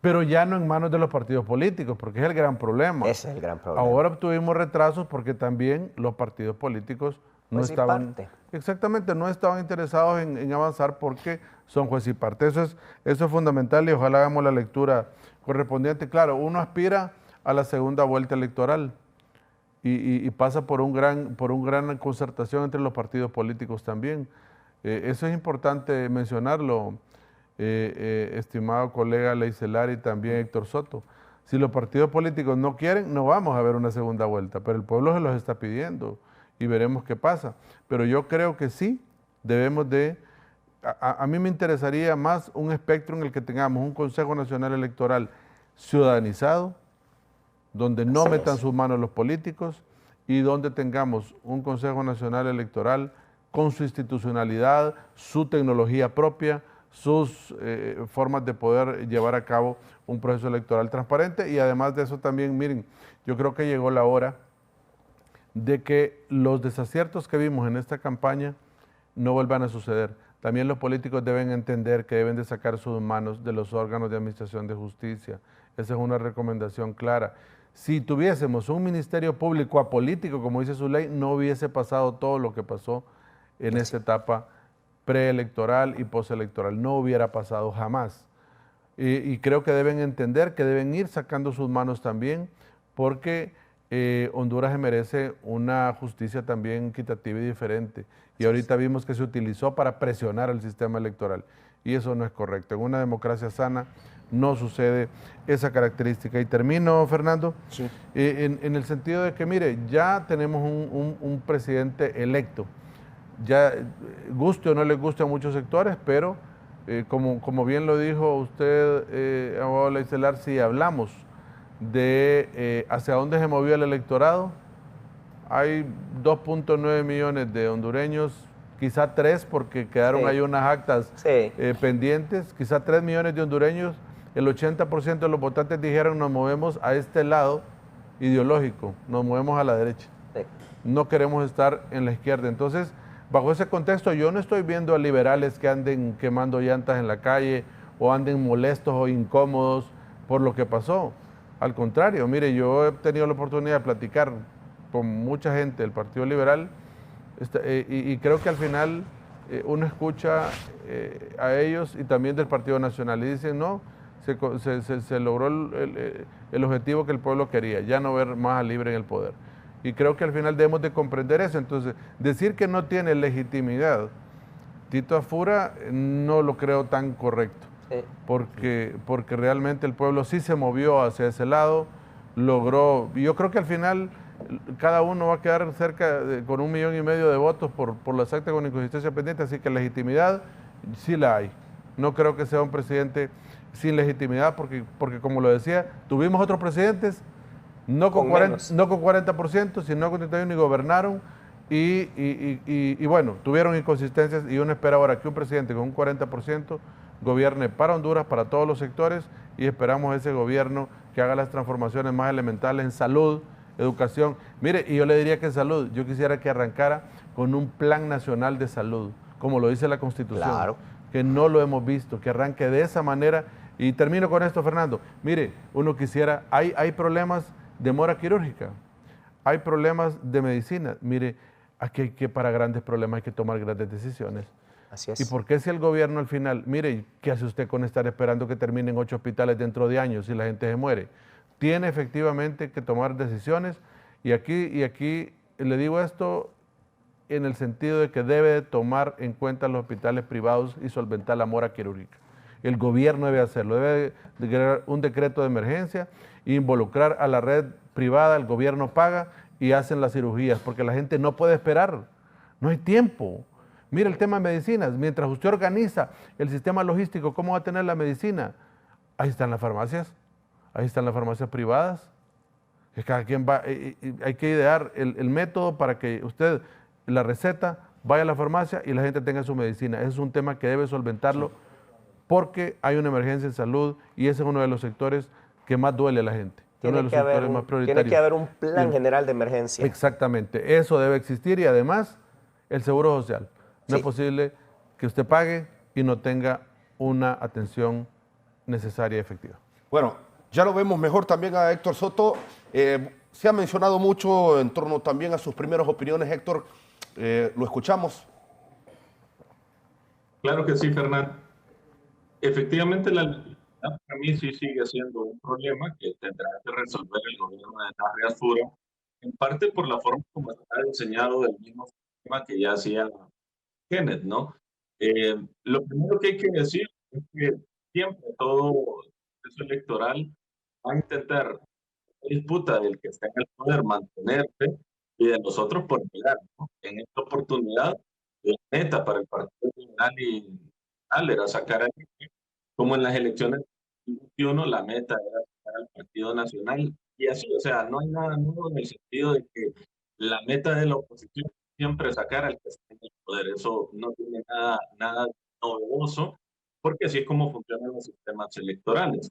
pero ya no en manos de los partidos políticos, porque es el gran problema. Ese es el gran problema. Ahora tuvimos retrasos porque también los partidos políticos no Juez y estaban... parte. Exactamente, no estaban interesados en avanzar porque son juez y parte. Eso es fundamental y ojalá hagamos la lectura correspondiente. Claro, uno aspira a la segunda vuelta electoral y pasa por un gran concertación entre los partidos políticos también. Eso es importante mencionarlo, estimado colega Leicelar y también Héctor Soto. Si los partidos políticos no quieren, no vamos a ver una segunda vuelta, pero el pueblo se los está pidiendo y veremos qué pasa. Pero yo creo que sí, debemos de... A mí me interesaría más un espectro en el que tengamos un Consejo Nacional Electoral ciudadanizado, donde no metan sus manos los políticos y donde tengamos un Consejo Nacional Electoral con su institucionalidad, su tecnología propia, sus formas de poder llevar a cabo un proceso electoral transparente. Y además de eso también, miren, yo creo que llegó la hora de que los desaciertos que vimos en esta campaña no vuelvan a suceder. También los políticos deben entender que deben de sacar sus manos de los órganos de administración de justicia. Esa es una recomendación clara. Si tuviésemos un ministerio público apolítico, como dice su ley, no hubiese pasado todo lo que pasó en esta etapa preelectoral y postelectoral. No hubiera pasado jamás. Y creo que deben entender que deben ir sacando sus manos también, porque Honduras se merece una justicia también equitativa y diferente. Y ahorita vimos que se utilizó para presionar al sistema electoral. Y eso no es correcto. En una democracia sana no sucede esa característica. Y termino, Fernando, Sí. En el sentido de que, mire, ya tenemos un presidente electo. Ya guste o no le guste a muchos sectores, pero como bien lo dijo usted, abogado Leicelar, si hablamos de hacia dónde se movió el electorado, hay 2.9 millones de hondureños, quizá 3 porque quedaron ahí unas actas pendientes, quizá 3 millones de hondureños, el 80% de los votantes dijeron nos movemos a este lado ideológico, nos movemos a la derecha, no queremos estar en la izquierda. Entonces, bajo ese contexto, yo no estoy viendo a liberales que anden quemando llantas en la calle o anden molestos o incómodos por lo que pasó. Al contrario, mire, yo he tenido la oportunidad de platicar con mucha gente del Partido Liberal y creo que al final uno escucha a ellos y también del Partido Nacional y dicen, no, se logró el objetivo que el pueblo quería, ya no ver más a Libre en el poder. Y creo que al final debemos de comprender eso. Entonces, decir que no tiene legitimidad Tito Afura no lo creo tan correcto, porque realmente el pueblo sí se movió hacia ese lado, logró, y yo creo que al final cada uno va a quedar con 1,5 millones de votos por las actas con inconsistencia pendiente, así que legitimidad sí la hay. No creo que sea un presidente sin legitimidad, porque como lo decía, tuvimos otros presidentes no con 40%, sino con 31% y gobernaron y bueno, tuvieron inconsistencias y uno espera ahora que un presidente con un 40% gobierne para Honduras, para todos los sectores, y esperamos ese gobierno que haga las transformaciones más elementales en salud, educación. Mire, y yo le diría que en salud, yo quisiera que arrancara con un plan nacional de salud, como lo dice la Constitución, Claro. que no lo hemos visto, que arranque de esa manera. Y termino con esto, Fernando. Mire, uno quisiera, hay problemas de mora quirúrgica, hay problemas de medicina. Mire, aquí para grandes problemas hay que tomar grandes decisiones. Así es. ¿Y por qué si el gobierno al final, mire, qué hace usted con estar esperando que terminen 8 hospitales dentro de años y la gente se muere? Tiene efectivamente que tomar decisiones y aquí le digo esto en el sentido de que debe tomar en cuenta los hospitales privados y solventar la mora quirúrgica. El gobierno debe hacerlo, debe de crear un decreto de emergencia, involucrar a la red privada, el gobierno paga y hacen las cirugías, porque la gente no puede esperar, no hay tiempo. Mira el tema de medicinas, mientras usted organiza el sistema logístico, ¿cómo va a tener la medicina? Ahí están las farmacias privadas, que cada quien va, hay que idear el método para que usted, la receta, vaya a la farmacia y la gente tenga su medicina. Ese es un tema que debe solventarlo porque hay una emergencia en salud y ese es uno de los sectores que más duele a la gente. Tiene que haber un plan general de emergencia. Exactamente, eso debe existir y además el seguro social. No es posible que usted pague y no tenga una atención necesaria y efectiva. Bueno, ya lo vemos mejor también a Héctor Soto. Se ha mencionado mucho en torno también a sus primeras opiniones, Héctor. ¿Lo escuchamos? Claro que sí, Fernando. Efectivamente, la legitimidad para mí sí sigue siendo un problema que tendrá que resolver el gobierno de Narri Asfura, en parte por la forma como está diseñado el mismo sistema que ya hacía Kenneth, ¿no? Lo primero que hay que decir es que siempre todo proceso electoral va a intentar la disputa del que está en el poder mantenerse y de los otros por llegar, ¿no? En esta oportunidad, la meta para el Partido Liberal y Nacional era sacar a como en las elecciones del 2021, la meta era sacar al Partido Nacional y así, o sea, no hay nada nuevo en el sentido de que la meta de la oposición siempre es sacar al que está en el poder. Eso no tiene nada novedoso, porque así es como funcionan los sistemas electorales.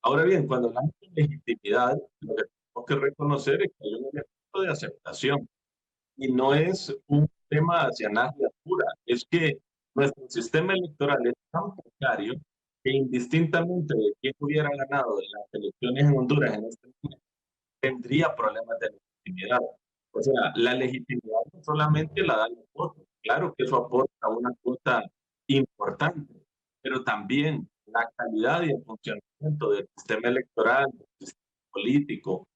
Ahora bien, cuando hablamos de legitimidad, lo que tenemos que reconocer es que hay un elemento de aceptación y no es un tema hacia nadie pura, es que nuestro sistema electoral es tan precario que indistintamente de quién hubiera ganado las elecciones en Honduras en este momento, tendría problemas de legitimidad. O sea, la legitimidad no solamente la dan los votos, claro que eso aporta una cuota importante, pero también la calidad y el funcionamiento del sistema electoral, del sistema político,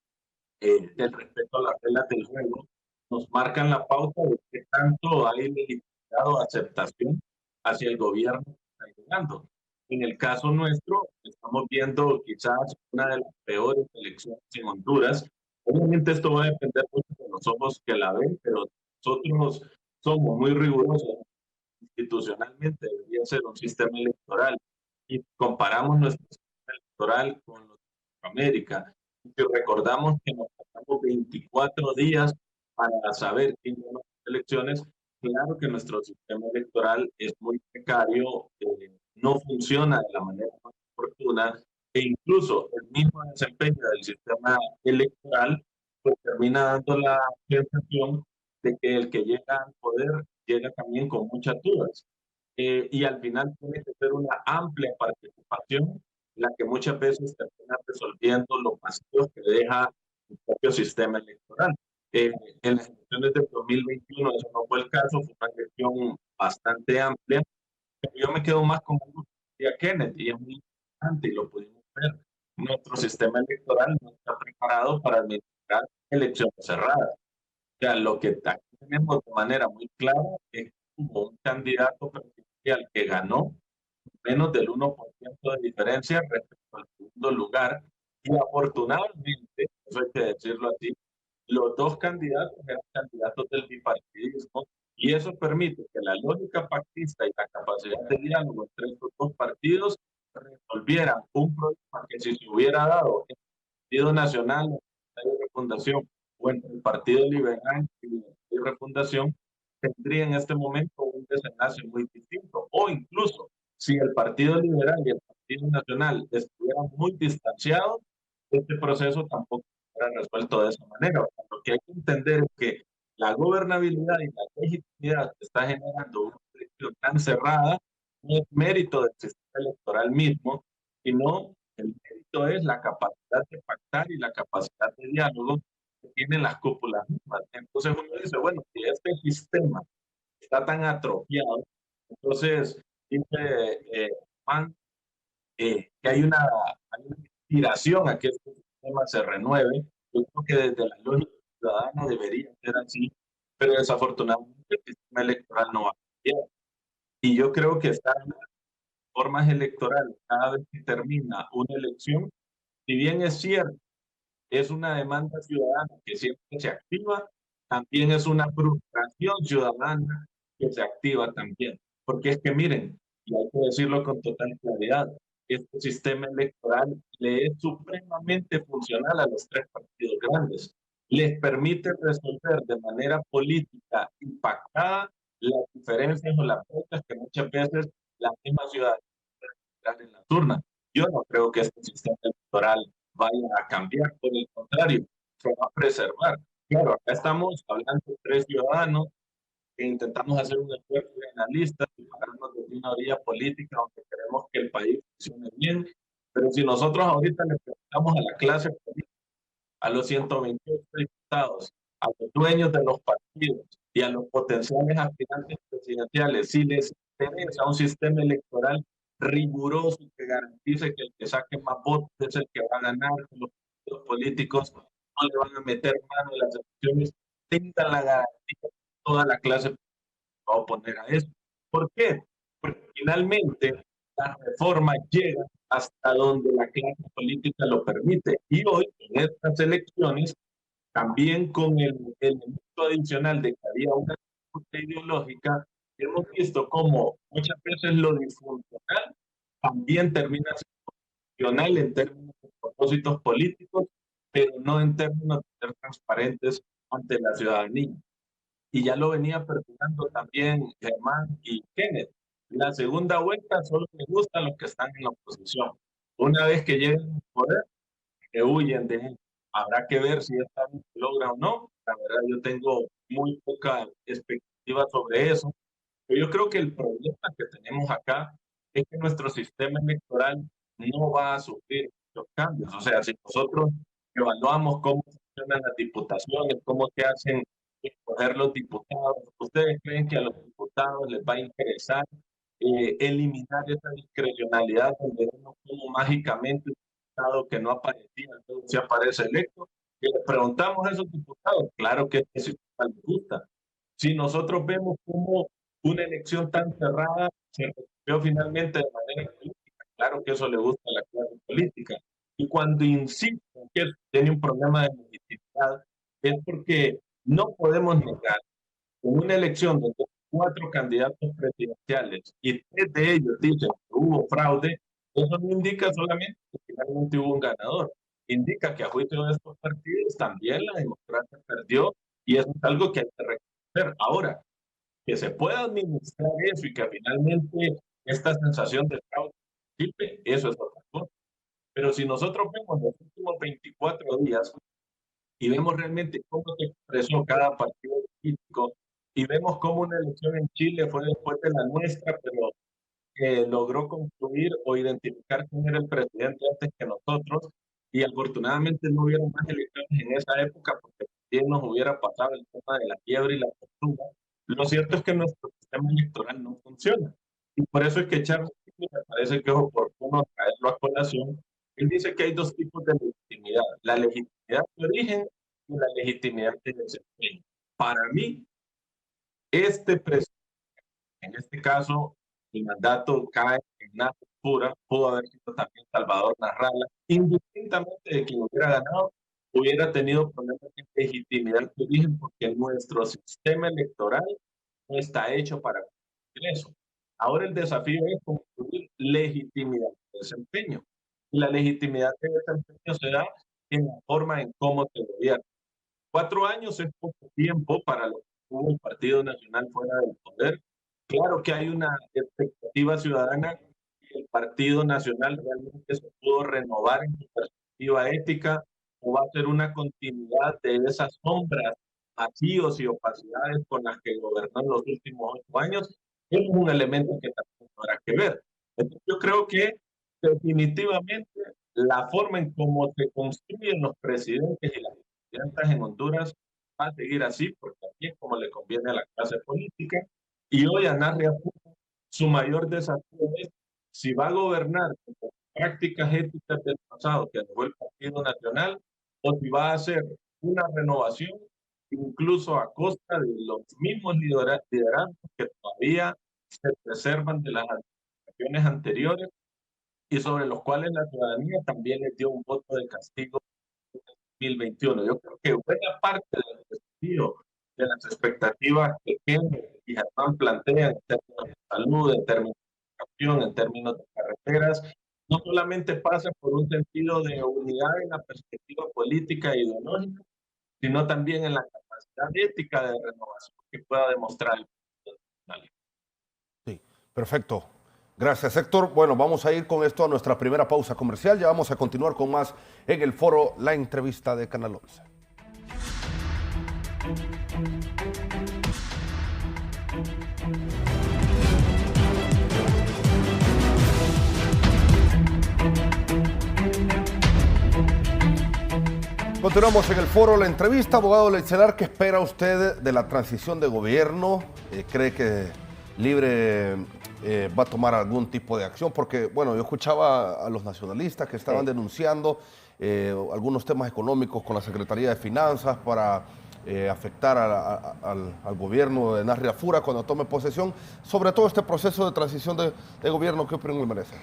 el respeto a las reglas del juego, nos marcan la pauta de qué tanto hay legitimidad o aceptación hacia el gobierno que está llegando. En el caso nuestro, estamos viendo quizás una de las peores elecciones en Honduras. Obviamente esto va a depender mucho de los ojos que la ven, pero nosotros somos muy rigurosos. Institucionalmente debería ser un sistema electoral y comparamos nuestro sistema electoral con los de América. Y recordamos que nos pasamos 24 días para saber quién ganó las elecciones. Claro que nuestro sistema electoral es muy precario, no funciona de la manera más oportuna e incluso el mismo desempeño del sistema electoral pues termina dando la sensación de que el que llega al poder llega también con muchas dudas. Y al final tiene que ser una amplia participación la que muchas veces termina resolviendo los vacíos que deja el propio sistema electoral. En las elecciones del 2021 eso no fue el caso, fue una elección bastante amplia, pero yo me quedo más con algo que decía Kenneth, y es muy importante, y lo pudimos ver. Nuestro sistema electoral no está preparado para administrar elecciones cerradas. O sea, lo que aquí tenemos de manera muy clara es que hubo un candidato presidencial que ganó menos del 1% de diferencia respecto al segundo lugar. Y afortunadamente, eso hay que decirlo así, los dos candidatos eran candidatos del bipartidismo y eso permite que la lógica pactista y la capacidad de diálogo entre estos dos partidos resolvieran un problema que si se hubiera dado en el Partido Nacional, en la Refundación o entre el Partido Liberal y la Refundación, tendría en este momento un desenlace muy distinto. O incluso, si el Partido Liberal y el Partido Nacional estuvieran muy distanciados, este proceso tampoco será resuelto de esa manera. Lo que hay que entender es que la gobernabilidad y la legitimidad que está generando una elección tan cerrada no es mérito del sistema electoral mismo, sino el mérito es la capacidad de pactar y la capacidad de diálogo que tienen las cúpulas mismas. Entonces uno dice, bueno, si este sistema está tan atrofiado, entonces dice Juan que hay una inspiración a que este sistema se renueve. Yo creo que desde la lógica ciudadana debería ser así, pero desafortunadamente el sistema electoral no va a cambiar. Y yo creo que está formas electorales cada vez que termina una elección, si bien es cierto, es una demanda ciudadana que siempre se activa, también es una frustración ciudadana que se activa también. Porque es que miren, y hay que decirlo con total claridad, este sistema electoral le es supremamente funcional a los tres partidos grandes. Les permite resolver de manera política impactada las diferencias o las brechas que muchas veces la misma ciudadanía en las urnas. Yo no creo que este sistema electoral vaya a cambiar, por el contrario, se va a preservar. Claro, acá estamos hablando de tres ciudadanos que intentamos hacer un esfuerzo de analistas y pararnos de una orilla política donde queremos que el país funcione bien, pero si nosotros ahorita le preguntamos a la clase política, a los 128 diputados, a los dueños de los partidos y a los potenciales aspirantes presidenciales, si les interesa un sistema electoral riguroso que garantice que el que saque más votos es el que va a ganar, que los partidos políticos no le van a meter mano en las elecciones, tengan la garantía de toda la clase va a oponer a eso. ¿Por qué? Porque finalmente las reformas llegan hasta donde la clase política lo permite. Y hoy, en estas elecciones, también con el elemento adicional de que había una disputa ideológica, hemos visto cómo muchas veces lo disfuncional también termina siendo funcional en términos de propósitos políticos, pero no en términos de ser transparentes ante la ciudadanía. Y ya lo venía perfilando también Germán y Kenneth. La segunda vuelta solo les gusta a los que están en la oposición. Una vez que lleguen al poder, que huyen de él. Habrá que ver si esta vez se logra o no. La verdad, yo tengo muy poca expectativa sobre eso. Pero yo creo que el problema que tenemos acá es que nuestro sistema electoral no va a sufrir los cambios. O sea, si nosotros evaluamos cómo funcionan las diputaciones, cómo se hacen escoger los diputados, ¿ustedes creen que a los diputados les va a interesar eliminar esa discrecionalidad donde vemos como mágicamente un diputado que no aparecía, entonces se aparece electo? Y le preguntamos a esos diputados, claro que este sistema les gusta. Si nosotros vemos como una elección tan cerrada se resolvió finalmente de manera política, claro que eso le gusta a la clase política. Y cuando insisten que tiene un problema de legitimidad, es porque no podemos negar en una elección donde hay 4 candidatos presidenciales y 3 de ellos dicen que hubo fraude, eso no indica solamente que finalmente hubo un ganador, indica que a juicio de estos partidos también la democracia perdió y eso es algo que hay que reconocer. Ahora, que se pueda administrar eso y que finalmente esta sensación de fraude sirve, eso es otra cosa. Pero si nosotros vemos los últimos 24 días y vemos realmente cómo se expresó cada partido político y vemos cómo una elección en Chile fue después de la nuestra, pero logró construir o identificar quién era el presidente antes que nosotros y afortunadamente no hubieron más elecciones en esa época porque bien nos hubiera pasado el tema de la quiebra y la tortura. Lo cierto es que nuestro sistema electoral no funciona y por eso es que Charles me parece que es oportuno traerlo a colación. Él dice que hay 2 tipos de legitimidad, la legitimidad de origen y la legitimidad de desempeño. Para mí, este presidente, en este caso, el mandato cae en una postura, pudo haber sido también Salvador Narrala, indistintamente de quien hubiera ganado, hubiera tenido problemas de legitimidad de origen porque nuestro sistema electoral no está hecho para cumplir eso. Ahora el desafío es construir legitimidad de desempeño. Y la legitimidad de desempeño se da en la forma en cómo se gobierna. 4 años es poco tiempo para lo que tuvo el Partido Nacional fuera del poder. Claro que hay una expectativa ciudadana que el Partido Nacional realmente se pudo renovar en su perspectiva ética o va a ser una continuidad de esas sombras, vacíos y opacidades con las que gobernó en los últimos 8 años. Es un elemento que también habrá que ver. Entonces, yo creo que definitivamente la forma en cómo se construyen los presidentes y las presidentas en Honduras va a seguir así, porque así es como le conviene a la clase política. Y hoy Anarria su mayor desafío es si va a gobernar con prácticas éticas del pasado que dejó el Partido Nacional o si va a hacer una renovación incluso a costa de los mismos liderazgos que todavía se preservan de las administraciones anteriores y sobre los cuales la ciudadanía también les dio un voto de castigo en 2021. Yo creo que buena parte del desafío de las expectativas que Kenneth y Germán plantean en términos de salud, en términos de educación, en términos de carreteras, no solamente pasa por un sentido de unidad en la perspectiva política e ideológica, sino también en la capacidad ética de renovación que pueda demostrar el Partido Nacional. Sí, perfecto. Gracias, Héctor. Bueno, vamos a ir con esto a nuestra primera pausa comercial. Ya vamos a continuar con más en el foro La Entrevista de Canal 11. Continuamos en el foro La Entrevista. Abogado Leitzelar, ¿qué espera usted de la transición de gobierno? ¿Cree que Libre va a tomar algún tipo de acción? Porque, bueno, yo escuchaba a los nacionalistas que estaban denunciando algunos temas económicos con la Secretaría de Finanzas para afectar al gobierno de Narria Fura cuando tome posesión. Sobre todo este proceso de transición de gobierno, ¿qué opinión le merece?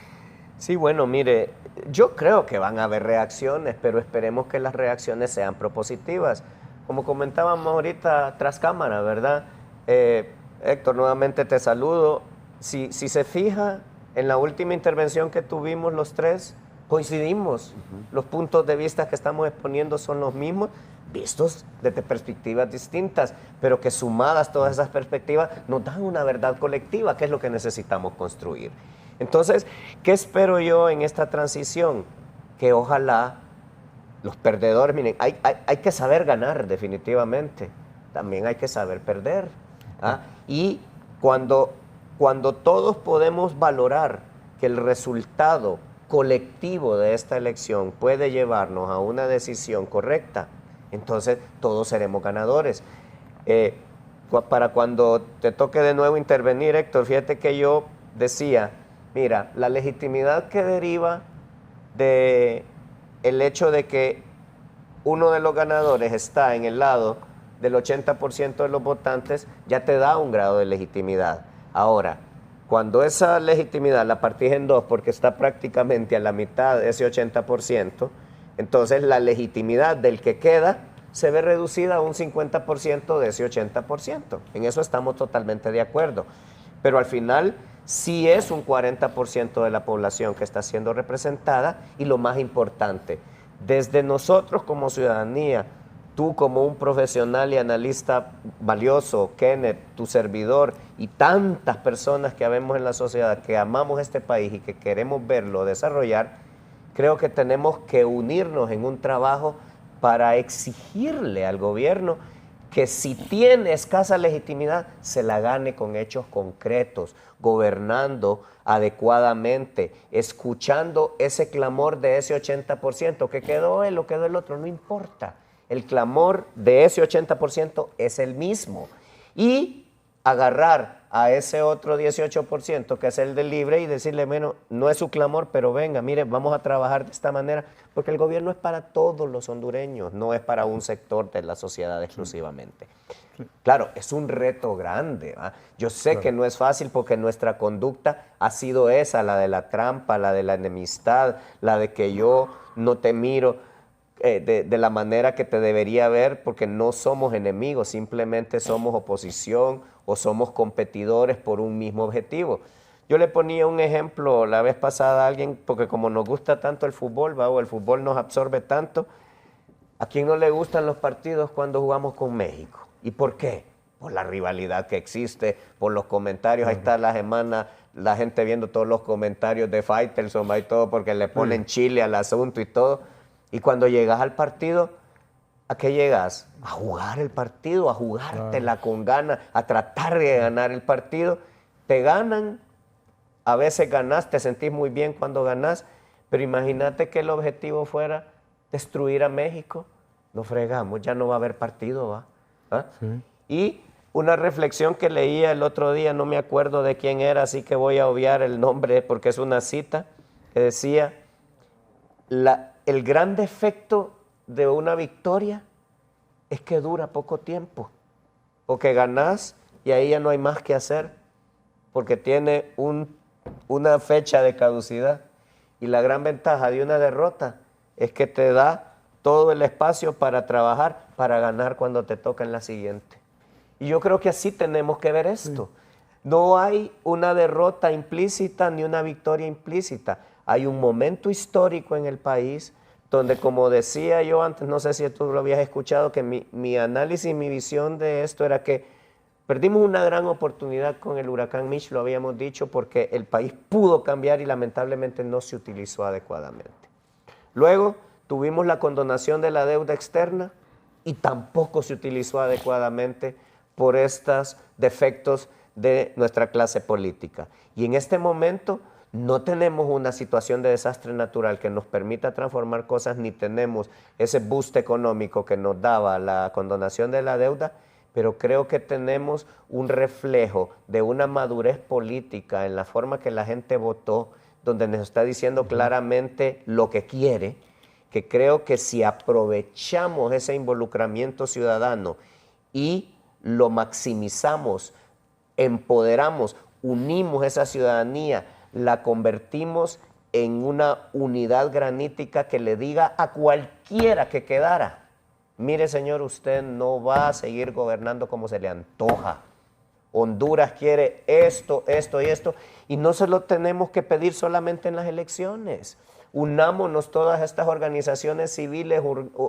Sí, bueno, mire, yo creo que van a haber reacciones, pero esperemos que las reacciones sean propositivas. Como comentábamos ahorita tras cámara, ¿verdad? Héctor, nuevamente te saludo. Si se fija, en la última intervención que tuvimos los tres, coincidimos. Los puntos de vista que estamos exponiendo son los mismos, vistos desde perspectivas distintas, pero que sumadas todas esas perspectivas nos dan una verdad colectiva, que es lo que necesitamos construir. Entonces, ¿qué espero yo en esta transición? Que ojalá los perdedores, miren, hay que saber ganar definitivamente, también hay que saber perder. ¿Ah? Y cuando todos podemos valorar que el resultado colectivo de esta elección puede llevarnos a una decisión correcta, entonces todos seremos ganadores. Para cuando te toque de nuevo intervenir, Héctor, fíjate que yo decía, mira, la legitimidad que deriva de el hecho de que uno de los ganadores está en el lado del 80% de los votantes, ya te da un grado de legitimidad. Ahora, cuando esa legitimidad la partís en dos porque está prácticamente a la mitad de ese 80%, entonces la legitimidad del que queda se ve reducida a un 50% de ese 80%. En eso estamos totalmente de acuerdo. Pero al final sí es un 40% de la población que está siendo representada y lo más importante, desde nosotros como ciudadanía, tú como un profesional y analista valioso, Kenneth, tu servidor y tantas personas que habemos en la sociedad que amamos este país y que queremos verlo desarrollar, creo que tenemos que unirnos en un trabajo para exigirle al gobierno que si tiene escasa legitimidad, se la gane con hechos concretos, gobernando adecuadamente, escuchando ese clamor de ese 80%, que quedó él o quedó el otro, no importa. El clamor de ese 80% es el mismo. Y agarrar a ese otro 18%, que es el del Libre, y decirle, bueno, no es su clamor, pero venga, mire, vamos a trabajar de esta manera, porque el gobierno es para todos los hondureños, no es para un sector de la sociedad exclusivamente. Claro, es un reto grande, ¿va? Yo sé que no es fácil porque nuestra conducta ha sido esa, la de la trampa, la de la enemistad, la de que yo no te miro de la manera que te debería ver, porque no somos enemigos, simplemente somos oposición o somos competidores por un mismo objetivo. Yo le ponía un ejemplo la vez pasada a alguien, porque como nos gusta tanto el fútbol, ¿va? O el fútbol nos absorbe tanto, ¿a quién no le gustan los partidos cuando jugamos con México? ¿Y por qué? Por la rivalidad que existe, por los comentarios. Ahí está la semana, la gente viendo todos los comentarios de Faitelson y todo, porque le ponen chile al asunto y todo. Y cuando llegas al partido, ¿a qué llegas? A jugar el partido, a jugártela con ganas, a tratar de ganar el partido. Te ganan, a veces ganás, te sentís muy bien cuando ganás, pero imagínate que el objetivo fuera destruir a México. Nos fregamos, ya no va a haber partido, ¿va? ¿Ah? Sí. Y una reflexión que leía el otro día, no me acuerdo de quién era, así que voy a obviar el nombre porque es una cita, que decía, el gran defecto de una victoria es que dura poco tiempo, porque ganás y ahí ya no hay más que hacer, porque tiene un una fecha de caducidad. Y la gran ventaja de una derrota es que te da todo el espacio para trabajar, para ganar cuando te toca en la siguiente. Y yo creo que así tenemos que ver esto. No hay una derrota implícita ni una victoria implícita. Hay un momento histórico en el país donde, como decía yo antes, no sé si tú lo habías escuchado, que mi análisis, mi visión de esto era que perdimos una gran oportunidad con el huracán Mitch, lo habíamos dicho, porque el país pudo cambiar y lamentablemente no se utilizó adecuadamente. Luego tuvimos la condonación de la deuda externa y tampoco se utilizó adecuadamente por estos defectos de nuestra clase política. Y en este momento no tenemos una situación de desastre natural que nos permita transformar cosas, ni tenemos ese boost económico que nos daba la condonación de la deuda, pero creo que tenemos un reflejo de una madurez política en la forma que la gente votó, donde nos está diciendo claramente lo que quiere, que creo que si aprovechamos ese involucramiento ciudadano y lo maximizamos, empoderamos, unimos esa ciudadanía, la convertimos en una unidad granítica que le diga a cualquiera que quedara: mire, señor, usted no va a seguir gobernando como se le antoja. Honduras quiere esto, esto y esto, y no se lo tenemos que pedir solamente en las elecciones. Unámonos todas estas organizaciones civiles,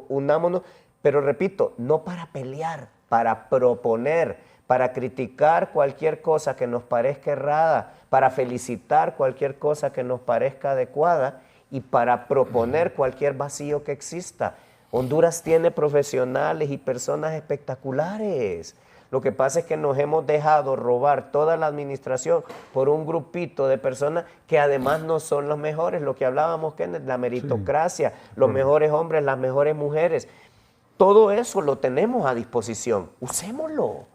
unámonos, pero repito, no para pelear, para proponer, para criticar cualquier cosa que nos parezca errada, para felicitar cualquier cosa que nos parezca adecuada y para proponer cualquier vacío que exista. Honduras tiene profesionales y personas espectaculares. Lo que pasa es que nos hemos dejado robar toda la administración por un grupito de personas que además no son los mejores. Lo que hablábamos, Kenneth, la meritocracia, los mejores hombres, las mejores mujeres. Todo eso lo tenemos a disposición. Usémoslo.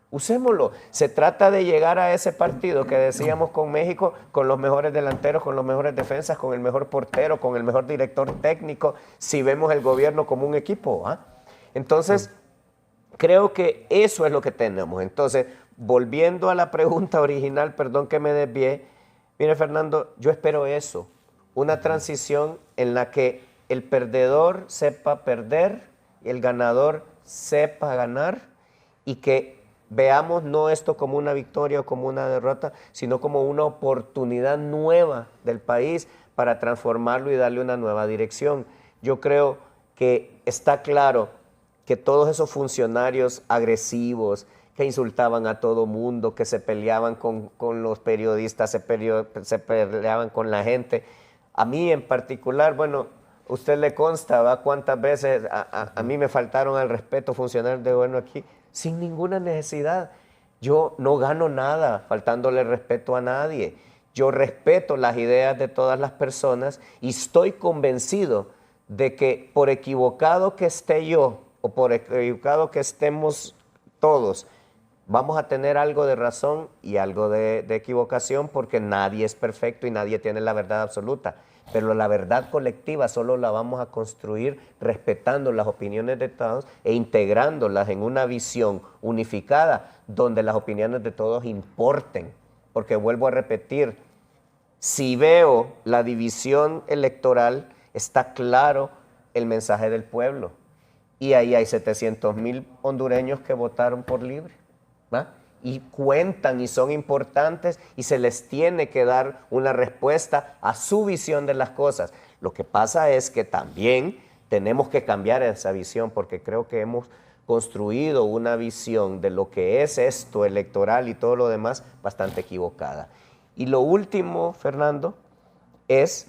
Usémoslo. Se trata de llegar a ese partido que decíamos con México, con los mejores delanteros, con los mejores defensas, con el mejor portero, con el mejor director técnico, si vemos el gobierno como un equipo. Entonces, creo que eso es lo que tenemos. Entonces, volviendo a la pregunta original, perdón que me desvié, mire, Fernando, yo espero eso, una transición en la que el perdedor sepa perder y el ganador sepa ganar, y que veamos no esto como una victoria o como una derrota, sino como una oportunidad nueva del país para transformarlo y darle una nueva dirección. Yo creo que está claro que todos esos funcionarios agresivos que insultaban a todo mundo, que se peleaban con los periodistas, se peleaban con la gente. A mí en particular, bueno, usted le consta, ¿va? Cuántas veces a mí me faltaron al respeto funcionarios de gobierno aquí, sin ninguna necesidad. Yo no gano nada faltándole respeto a nadie. Yo respeto las ideas de todas las personas y estoy convencido de que por equivocado que esté yo o por equivocado que estemos todos, vamos a tener algo de razón y algo de equivocación, porque nadie es perfecto y nadie tiene la verdad absoluta. Pero la verdad colectiva solo la vamos a construir respetando las opiniones de todos e integrándolas en una visión unificada donde las opiniones de todos importen. Porque vuelvo a repetir, si veo la división electoral, está claro el mensaje del pueblo. Y ahí hay 700,000 hondureños que votaron por libre, ¿va? Y cuentan y son importantes y se les tiene que dar una respuesta a su visión de las cosas. Lo que pasa es que también tenemos que cambiar esa visión, porque creo que hemos construido una visión de lo que es esto electoral y todo lo demás bastante equivocada. Y lo último, Fernando, es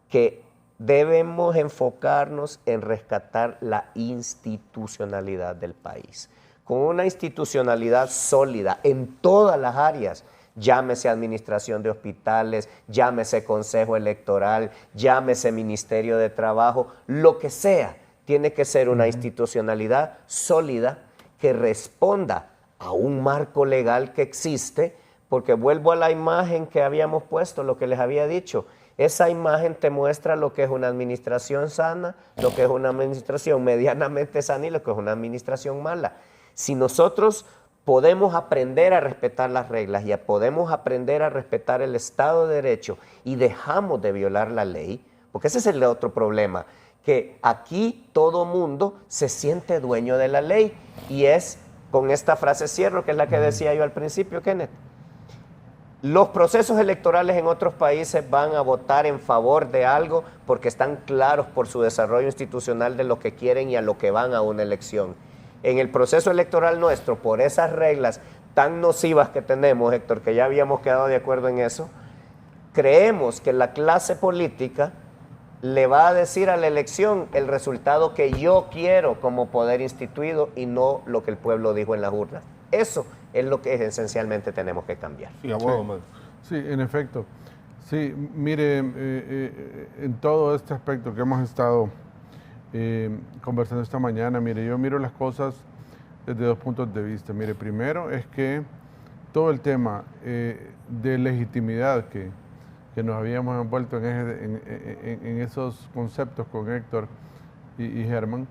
que debemos enfocarnos en rescatar la institucionalidad del país. Con una institucionalidad sólida en todas las áreas, llámese administración de hospitales, llámese consejo electoral, llámese ministerio de trabajo, lo que sea, tiene que ser una institucionalidad sólida que responda a un marco legal que existe, porque vuelvo a la imagen que habíamos puesto, lo que les había dicho. Esa imagen te muestra lo que es una administración sana, lo que es una administración medianamente sana y lo que es una administración mala. Si nosotros podemos aprender a respetar las reglas y podemos aprender a respetar el Estado de Derecho y dejamos de violar la ley, porque ese es el otro problema, que aquí todo mundo se siente dueño de la ley y es, con esta frase cierro, que es la que decía yo al principio, Kenneth, los procesos electorales en otros países van a votar en favor de algo porque están claros por su desarrollo institucional de lo que quieren y a lo que van a una elección. En el proceso electoral nuestro, por esas reglas tan nocivas que tenemos, Héctor, que ya habíamos quedado de acuerdo en eso, creemos que la clase política le va a decir a la elección el resultado que yo quiero como poder instituido y no lo que el pueblo dijo en las urnas. Eso es lo que esencialmente tenemos que cambiar. Sí, abogado. Sí, en efecto. Sí, mire, en todo este aspecto que hemos estado conversando esta mañana, mire, yo miro las cosas desde dos puntos de vista. Mire, primero es que todo el tema de legitimidad que nos habíamos envuelto en esos conceptos con Héctor y Germán,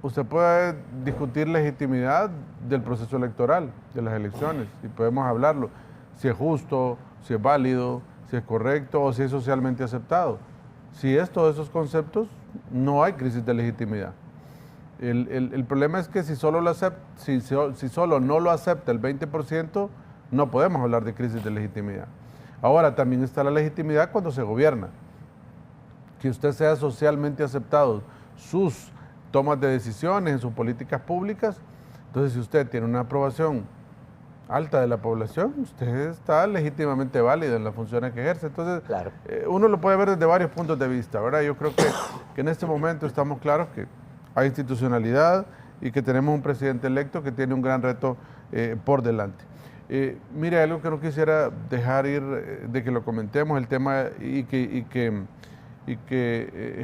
usted puede discutir legitimidad del proceso electoral, de las elecciones, y podemos hablarlo, si es justo, si es válido, si es correcto o si es socialmente aceptado. Si es todos esos conceptos, no hay crisis de legitimidad. El problema es que si solo no lo acepta el 20%, no podemos hablar de crisis de legitimidad. Ahora, también está la legitimidad cuando se gobierna. Que usted sea socialmente aceptado, sus tomas de decisiones en sus políticas públicas. Entonces, si usted tiene una aprobación alta de la población, usted está legítimamente válido en las funciones que ejerce. Entonces, claro, uno lo puede ver desde varios puntos de vista, ¿verdad? Yo creo que en este momento estamos claros que hay institucionalidad y que tenemos un presidente electo que tiene un gran reto por delante. Mire, algo que no quisiera dejar ir de que lo comentemos, el tema y que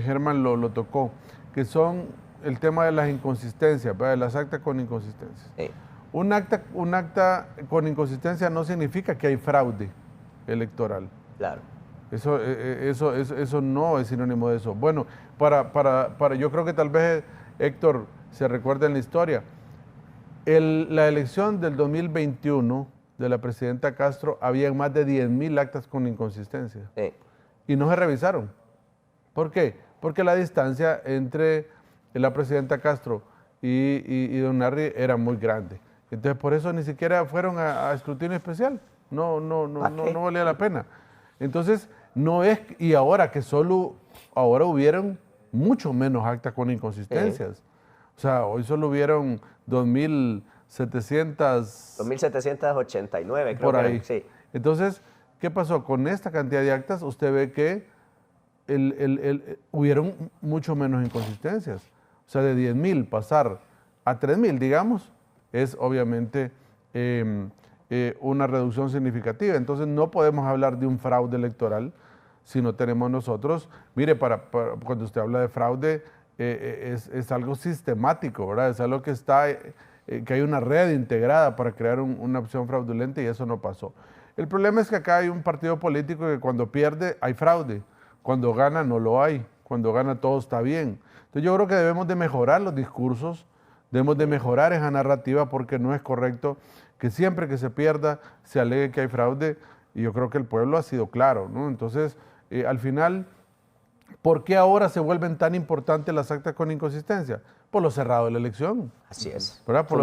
Germán lo tocó, que son el tema de las inconsistencias, ¿verdad? De las actas con inconsistencias. sí. Un acta con inconsistencia no significa que hay fraude electoral. Claro. Eso no es sinónimo de eso. Bueno, yo creo que tal vez Héctor se recuerda en la historia. La elección del 2021 de la presidenta Castro, había más de 10,000 actas con inconsistencia. Sí. Y no se revisaron. ¿Por qué? Porque la distancia entre la presidenta Castro y don Narri era muy grande. Entonces, por eso ni siquiera fueron a escrutinio especial. No valía la pena. Entonces, no es... Y ahora hubieron mucho menos actas con inconsistencias. O sea, hoy solo hubieron 2.789, creo por ahí. que sí. Entonces, ¿qué pasó? Con esta cantidad de actas, usted ve que hubieron mucho menos inconsistencias. O sea, de 10,000 pasar a 3,000, digamos, es obviamente una reducción significativa. Entonces, no podemos hablar de un fraude electoral si no tenemos nosotros. Mire, cuando usted habla de fraude, es algo sistemático, ¿verdad? Es algo que hay una red integrada para crear una opción fraudulenta y eso no pasó. El problema es que acá hay un partido político que cuando pierde hay fraude, cuando gana no lo hay, cuando gana todo está bien. Entonces yo creo que debemos de mejorar los discursos, debemos de mejorar esa narrativa porque no es correcto que siempre que se pierda se alegue que hay fraude y yo creo que el pueblo ha sido claro, ¿no? Entonces, al final, ¿por qué ahora se vuelven tan importantes las actas con inconsistencia? Por lo cerrado de la elección. Así es. ¿Verdad? Por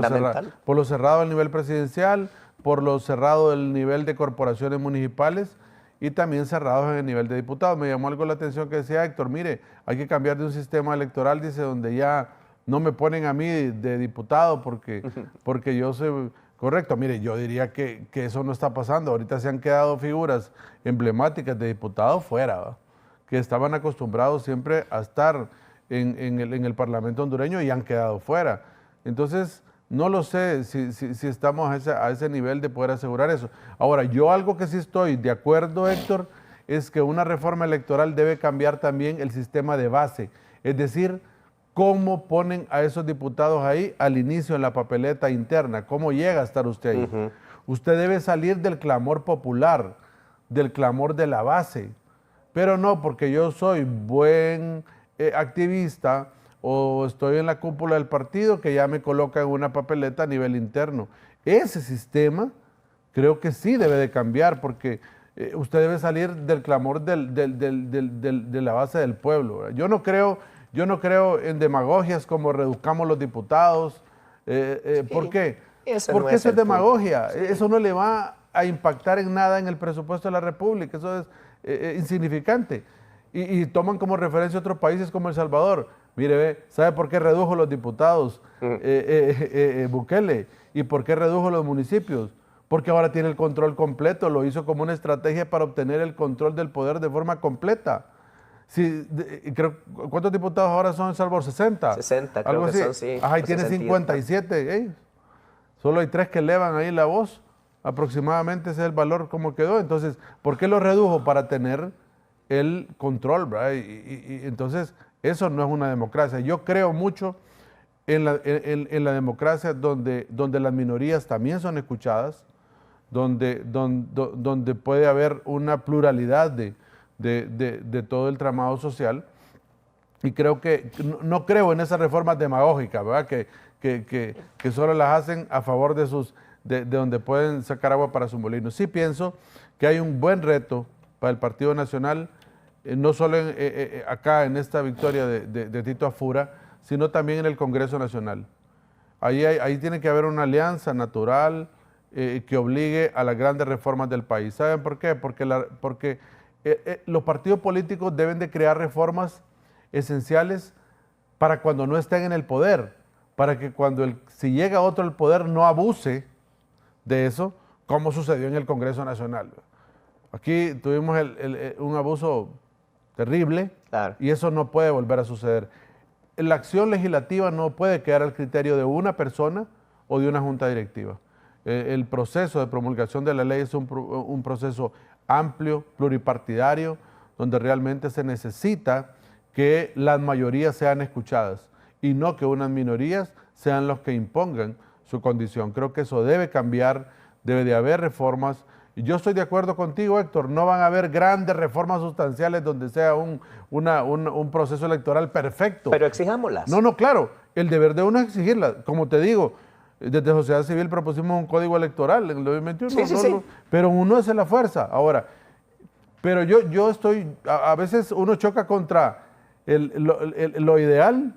lo cerrado del nivel presidencial, por lo cerrado del nivel de corporaciones municipales y también cerrados en el nivel de diputados. Me llamó algo la atención que decía Héctor, mire, hay que cambiar de un sistema electoral, dice, donde ya no me ponen a mí de diputado porque yo soy correcto. Mire, yo diría que eso no está pasando. Ahorita se han quedado figuras emblemáticas de diputados fuera, ¿verdad? Que estaban acostumbrados siempre a estar en el Parlamento hondureño y han quedado fuera. Entonces, no lo sé si estamos a ese nivel de poder asegurar eso. Ahora, yo algo que sí estoy de acuerdo, Héctor, es que una reforma electoral debe cambiar también el sistema de base. Es decir, cómo ponen a esos diputados ahí al inicio en la papeleta interna, cómo llega a estar usted ahí. Usted debe salir del clamor popular, del clamor de la base, pero no porque yo soy buen activista o estoy en la cúpula del partido que ya me coloca en una papeleta a nivel interno. Ese sistema creo que sí debe de cambiar porque usted debe salir del clamor de la base del pueblo, ¿verdad? Yo no creo en demagogias como reduzcamos los diputados. ¿Por qué? Porque eso es demagogia. Eso no le va a impactar en nada en el presupuesto de la República. Eso es insignificante. Y toman como referencia otros países como El Salvador. Mire, ve, ¿sabe por qué redujo los diputados Bukele? ¿Y por qué redujo los municipios? Porque ahora tiene el control completo. Lo hizo como una estrategia para obtener el control del poder de forma completa. Sí, ¿cuántos diputados ahora son en El Salvador? 60. 60, algo creo así. que son, sí. Ajá, y tiene 57. Solo hay 3 que elevan ahí la voz. Aproximadamente ese es el valor como quedó. Entonces, ¿por qué lo redujo? Para tener el control, ¿verdad? Y entonces, eso no es una democracia. Yo creo mucho en la democracia donde las minorías también son escuchadas, donde puede haber una pluralidad de todo el tramado social. Y creo que, no creo en esas reformas demagógicas, ¿verdad? Que solo las hacen a favor de donde pueden sacar agua para su molino. Sí pienso que hay un buen reto para el Partido Nacional, no solo acá en esta victoria de Tito Afura, sino también en el Congreso Nacional. Ahí tiene que haber una alianza natural que obligue a las grandes reformas del país. ¿Saben por qué? Porque los partidos políticos deben de crear reformas esenciales para cuando no estén en el poder, para que si llega otro al poder no abuse de eso, como sucedió en el Congreso Nacional. Aquí tuvimos un abuso terrible, claro, y eso no puede volver a suceder. La acción legislativa no puede quedar al criterio de una persona o de una junta directiva. El proceso de promulgación de la ley es un proceso amplio, pluripartidario, donde realmente se necesita que las mayorías sean escuchadas y no que unas minorías sean los que impongan su condición. Creo que eso debe cambiar, debe de haber reformas. Y yo estoy de acuerdo contigo, Héctor, no van a haber grandes reformas sustanciales donde sea un proceso electoral perfecto. Pero exijámoslas. No, claro, el deber de uno es exigirlas. Como te digo, desde Sociedad Civil propusimos un código electoral en el 2021, sí. Pero uno es la fuerza. Ahora, pero yo estoy, a veces uno choca contra lo ideal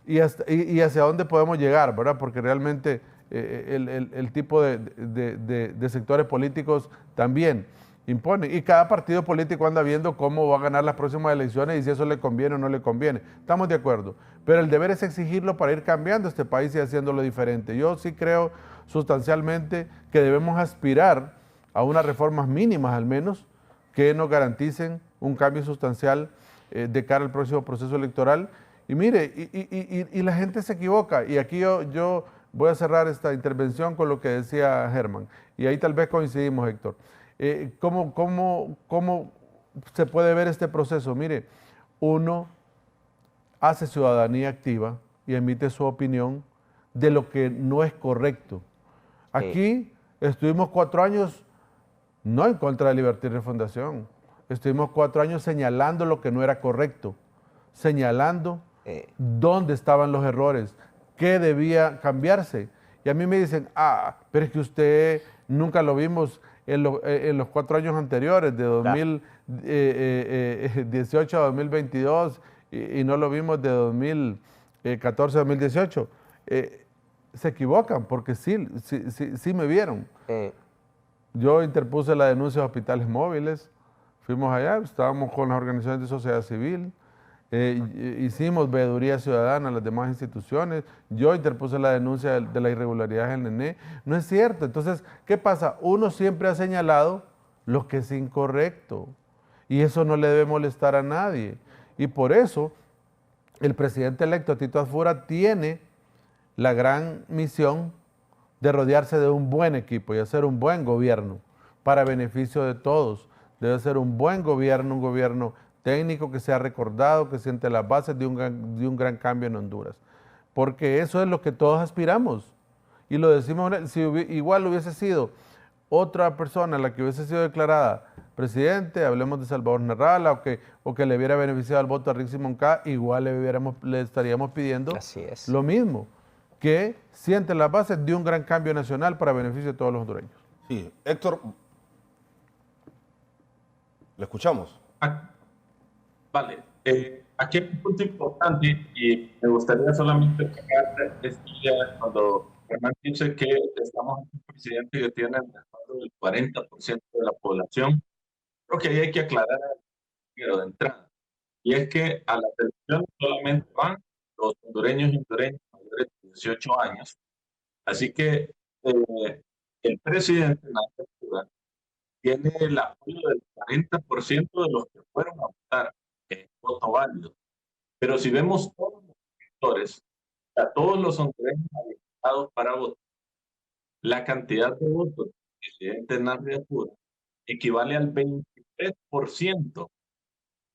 y hacia dónde podemos llegar, ¿verdad? Porque realmente el tipo de sectores políticos también imponen. Y cada partido político anda viendo cómo va a ganar las próximas elecciones y si eso le conviene o no le conviene. Estamos de acuerdo. Pero el deber es exigirlo para ir cambiando este país y haciéndolo diferente. Yo sí creo sustancialmente que debemos aspirar a unas reformas mínimas al menos que nos garanticen un cambio sustancial de cara al próximo proceso electoral. Y mire, y la gente se equivoca. Y aquí yo voy a cerrar esta intervención con lo que decía Germán. Y ahí tal vez coincidimos, Héctor. ¿Cómo se puede ver este proceso? Mire, uno hace ciudadanía activa y emite su opinión de lo que no es correcto. Aquí estuvimos 4 años no en contra de Libertad y Refundación. Estuvimos 4 años señalando lo que no era correcto, señalando dónde estaban los errores, qué debía cambiarse. Y a mí me dicen, pero es que usted nunca lo vimos en los 4 años anteriores, de 2018 a 2022, y no lo vimos de 2014 a 2018. Se equivocan, porque sí me vieron. Yo interpuse la denuncia de hospitales móviles, fuimos allá, estábamos con las organizaciones de sociedad civil, hicimos veeduría ciudadana a las demás instituciones, yo interpuse la denuncia de la irregularidad en el NENE. No es cierto. Entonces, ¿qué pasa? Uno siempre ha señalado lo que es incorrecto y eso no le debe molestar a nadie. Y por eso el presidente electo Tito Afura tiene la gran misión de rodearse de un buen equipo y hacer un buen gobierno para beneficio de todos. Debe ser un buen gobierno, un gobierno técnico que sea recordado, que siente las bases de un gran cambio en Honduras. Porque eso es lo que todos aspiramos. Y lo decimos, si igual hubiese sido otra persona la que hubiese sido declarada presidente, hablemos de Salvador Narrala o que le hubiera beneficiado el voto a Rick Simonca, igual le estaríamos pidiendo Así es. lo mismo, que siente las bases de un gran cambio nacional para beneficio de todos los hondureños. Sí, Héctor, le escuchamos. Vale, aquí hay un punto importante y me gustaría solamente tocar esta idea cuando Germán dice que estamos ante un presidente que tiene el respaldo del 40% de la población. Creo que ahí hay que aclarar algo de entrada. Y es que a la elección solamente van los hondureños y hondureñas mayores de 18 años. Así que el presidente Nayib Bukele tiene el apoyo del 40% de los que fueron a votar, que es voto válido. Pero si vemos todos los sectores, a todos los hondureños habilitados para votar, la cantidad de votos del presidente Nayib Bukele equivale al 23%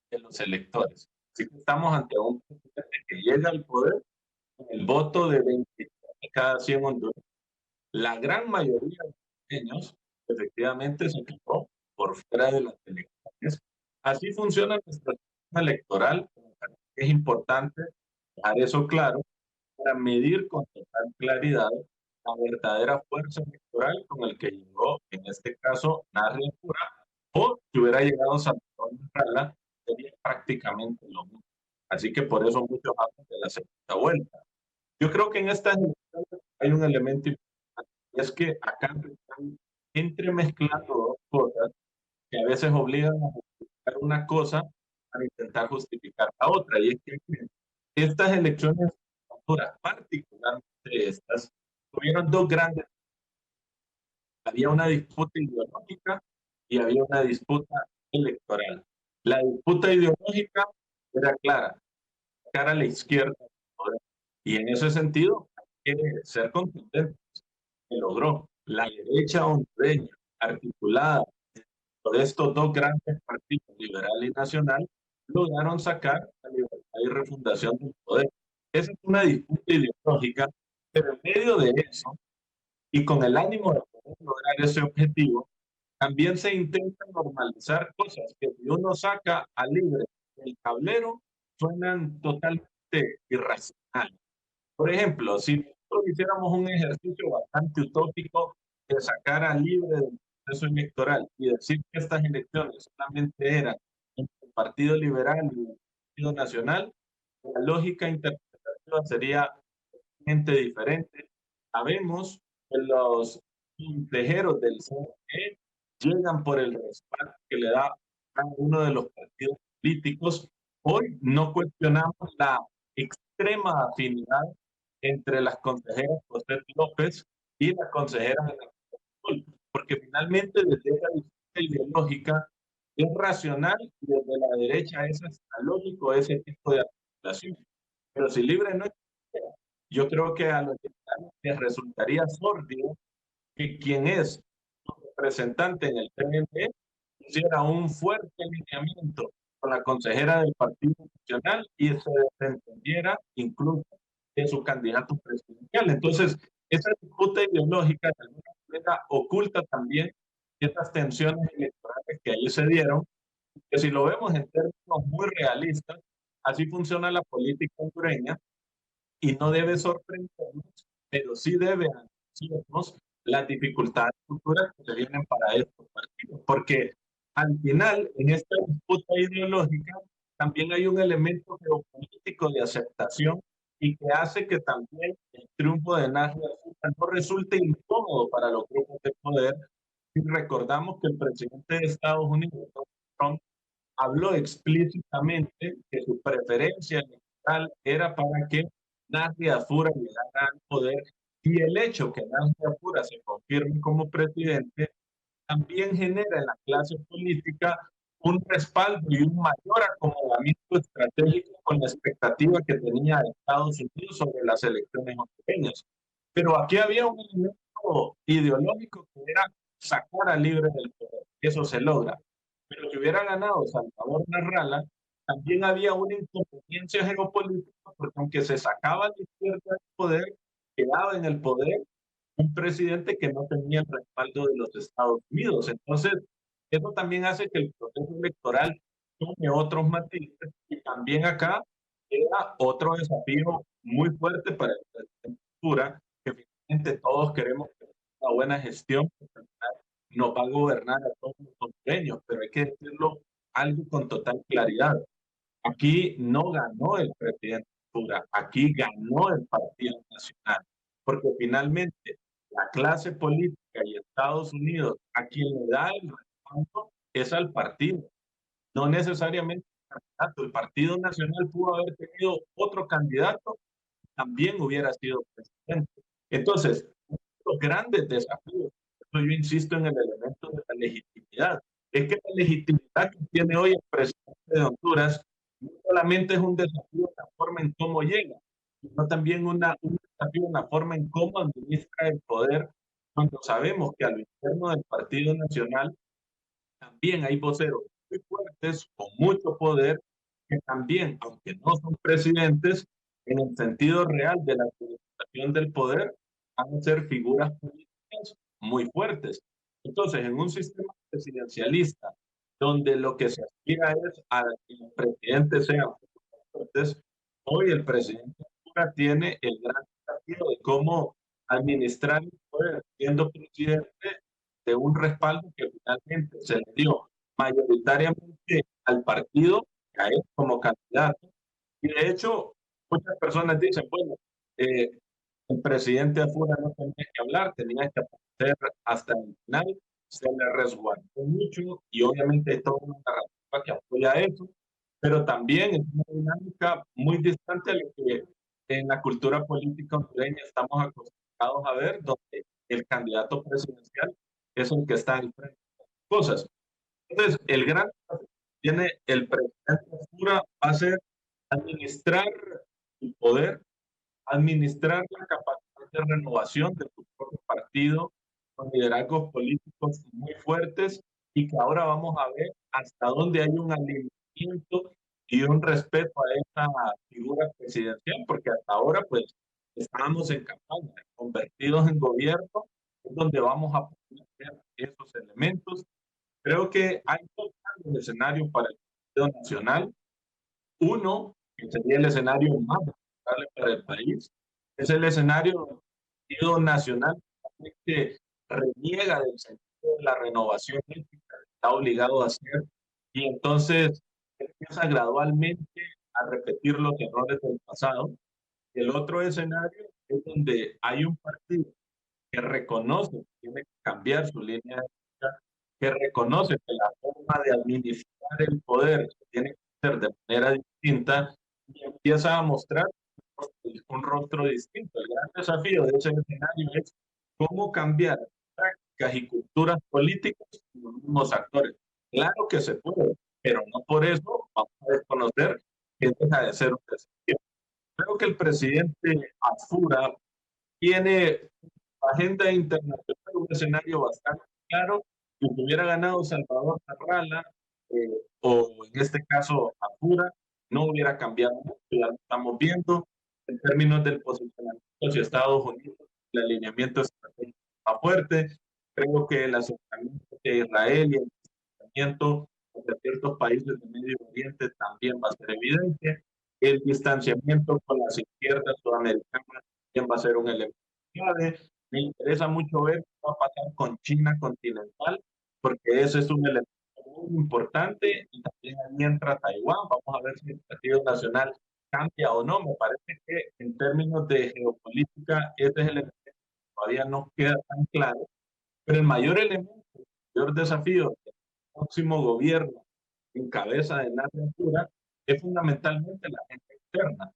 de los electores. Así que estamos ante un presidente que llega al poder con el voto de 23 de cada 100 hondureños. La gran mayoría de los hondureños efectivamente se quedó por fuera de las elecciones. Así funciona nuestro sistema electoral. Es importante dejar eso claro para medir con total claridad la verdadera fuerza electoral con el que llegó, en este caso, Nayib Bukele, o si hubiera llegado Salvador Narrala, sería prácticamente lo mismo. Así que por eso muchos hablan de la segunda vuelta. Yo creo que en estas elecciones hay un elemento importante, y es que acá están entremezclando dos cosas que a veces obligan a justificar una cosa para intentar justificar la otra. Y es que estas elecciones futuras, particularmente estas, tuvieron dos grandes. Había una disputa ideológica y había una disputa electoral. La disputa ideológica era clara, cara a la izquierda. Y en ese sentido, hay que ser contundentes. Se logró. La derecha hondureña, articulada por estos dos grandes partidos, liberal y nacional, lograron sacar la libertad y refundación del poder. Esa es una disputa ideológica, pero en medio de eso, y con el ánimo de poder lograr ese objetivo, también se intenta normalizar cosas que si uno saca a libre del tablero, suenan totalmente irracionales. Por ejemplo, si nosotros hiciéramos un ejercicio bastante utópico de sacar a libre del proceso electoral y decir que estas elecciones solamente eran entre el Partido Liberal y el Partido Nacional, la lógica interpretativa sería totalmente diferente. Sabemos que los consejeros del CNE llegan por el respaldo que le da a uno de los partidos políticos. Hoy no cuestionamos la extrema afinidad entre las consejeras José López y las consejeras de la, porque finalmente desde esa disputa ideológica es racional y desde la derecha es lógico ese tipo de articulación. Pero si libre no existiera, yo creo que a los mexicanos les resultaría sórdido que quien es representante en el PNP hiciera un fuerte alineamiento con la consejera del Partido Nacional y se desentendiera incluso de su candidato presidencial. Entonces, esa disputa ideológica de alguna manera oculta también esas tensiones electorales que ahí se dieron, que si lo vemos en términos muy realistas, así funciona la política hondureña y no debe sorprendernos, pero sí debe anunciarnos las dificultades futuras que se vienen para estos partidos, porque al final, en esta disputa ideológica, también hay un elemento geopolítico de aceptación y que hace que también el triunfo de Nayib Bukele no resulte incómodo para los grupos de poder. Y recordamos que el presidente de Estados Unidos, Trump, habló explícitamente que su preferencia electoral era para que Nayib Bukele llegara al poder, y el hecho que Nayib Bukele se confirme como presidente también genera en la clase política un respaldo y un mayor acomodamiento estratégico con la expectativa que tenía Estados Unidos sobre las elecciones hondureñas. Pero aquí había un elemento ideológico que era sacar a libre del poder. Eso se logra. Pero si hubiera ganado Salvador Narrala, también había una inconveniencia geopolítica, porque aunque se sacaba la izquierda del poder, quedaba en el poder un presidente que no tenía el respaldo de los Estados Unidos. Entonces, Eso también hace que el proceso electoral tome otros matices y también acá queda otro desafío muy fuerte para el presidente Ventura, que finalmente todos queremos que tenga una buena gestión, porque nos va a gobernar a todos los hondureños, pero hay que decirlo algo con total claridad. Aquí no ganó el presidente Ventura, aquí ganó el Partido Nacional, porque finalmente la clase política y Estados Unidos a quien le da el respaldo es al partido, no necesariamente el candidato. El Partido Nacional pudo haber tenido otro candidato, también hubiera sido presidente. Entonces, los grandes desafíos, yo insisto en el elemento de la legitimidad, es que la legitimidad que tiene hoy el presidente de Honduras no solamente es un desafío en la forma en cómo llega, sino también un desafío en la forma en cómo administra el poder, cuando sabemos que al interno del Partido Nacional también hay voceros muy fuertes, con mucho poder, que también, aunque no son presidentes, en el sentido real de la administración del poder, van a ser figuras políticas muy fuertes. Entonces, en un sistema presidencialista, donde lo que se aspira es a que el presidente sea fuerte, hoy el presidente tiene el gran desafío de cómo administrar el poder, siendo presidente de un respaldo que finalmente se le dio mayoritariamente al partido, a él como candidato. Y de hecho, muchas personas dicen, bueno, el presidente Afura no tenía que hablar, tenía que aparecer hasta el final, se le resguardó mucho y obviamente hay toda una narrativa que apoya eso, pero también es una dinámica muy distante a lo que en la cultura política hondureña estamos acostumbrados a ver, donde el candidato presidencial es el que está al frente de las cosas. Entonces, el gran desafío que tiene el presidente Afura va a ser administrar el poder, administrar la capacidad de renovación de su propio partido con liderazgos políticos muy fuertes y que ahora vamos a ver hasta dónde hay un alineamiento y un respeto a esa figura presidencial, porque hasta ahora pues estábamos en campaña, convertidos en gobierno, es donde vamos a poner esos elementos. Creo que hay dos grandes escenarios para el Partido Nacional. Uno, que sería el escenario más favorable para el país, es el escenario del Partido Nacional que reniega del sentido de la renovación ética que está obligado a hacer y entonces empieza gradualmente a repetir los errores del pasado. El otro escenario es donde hay un partido que reconoce que tiene que cambiar su línea ética, que reconoce que la forma de administrar el poder tiene que ser de manera distinta y empieza a mostrar un rostro distinto. El gran desafío de ese escenario es cómo cambiar prácticas y culturas políticas de los mismos actores. Claro que se puede, pero no por eso vamos a desconocer que deja de ser un desafío. Creo que el presidente Afura tiene agenda internacional, un escenario bastante claro. Si hubiera ganado Salvador Zarrala, o en este caso Afura, no hubiera cambiado mucho, ya lo estamos viendo. En términos del posicionamiento hacia Estados Unidos, el alineamiento estratégico más fuerte. Creo que el acercamiento de Israel y el acercamiento de ciertos países del Medio Oriente también va a ser evidente. El distanciamiento con las izquierdas sudamericanas también va a ser un elemento clave. Me interesa mucho ver qué va a pasar con China continental, porque ese es un elemento muy importante y también ahí entra Taiwán. Vamos a ver si el Partido Nacional cambia o no. Me parece que en términos de geopolítica ese es el elemento que todavía no queda tan claro, pero el mayor elemento, el mayor desafío del próximo gobierno en cabeza de Nadia Ventura es fundamentalmente la gente externa.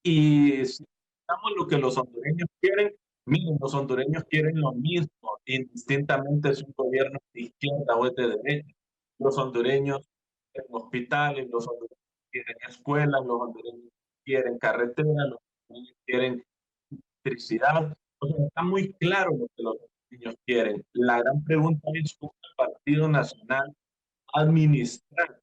Y si pensamos lo que los hondureños quieren, miren, los hondureños quieren lo mismo, indistintamente si un gobierno es de izquierda o es de derecha. Los hondureños quieren hospitales, los hondureños quieren escuelas, los hondureños quieren carreteras, los hondureños quieren electricidad. O sea, está muy claro lo que los hondureños quieren. La gran pregunta es cómo el Partido Nacional administrar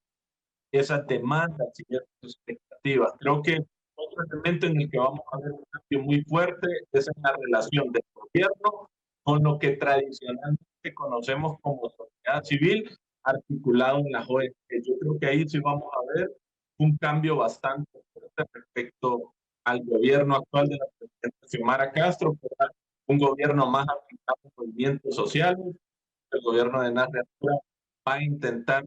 esas demandas y esas expectativas. Creo que otro elemento en el que vamos a ver un cambio muy fuerte es en la relación del gobierno con lo que tradicionalmente conocemos como sociedad civil articulado en la OEA. Yo creo que ahí sí vamos a ver un cambio bastante fuerte respecto al gobierno actual de la presidenta Xiomara Castro, que era un gobierno más aplicado a movimientos sociales. El gobierno de Nadia Mura va a intentar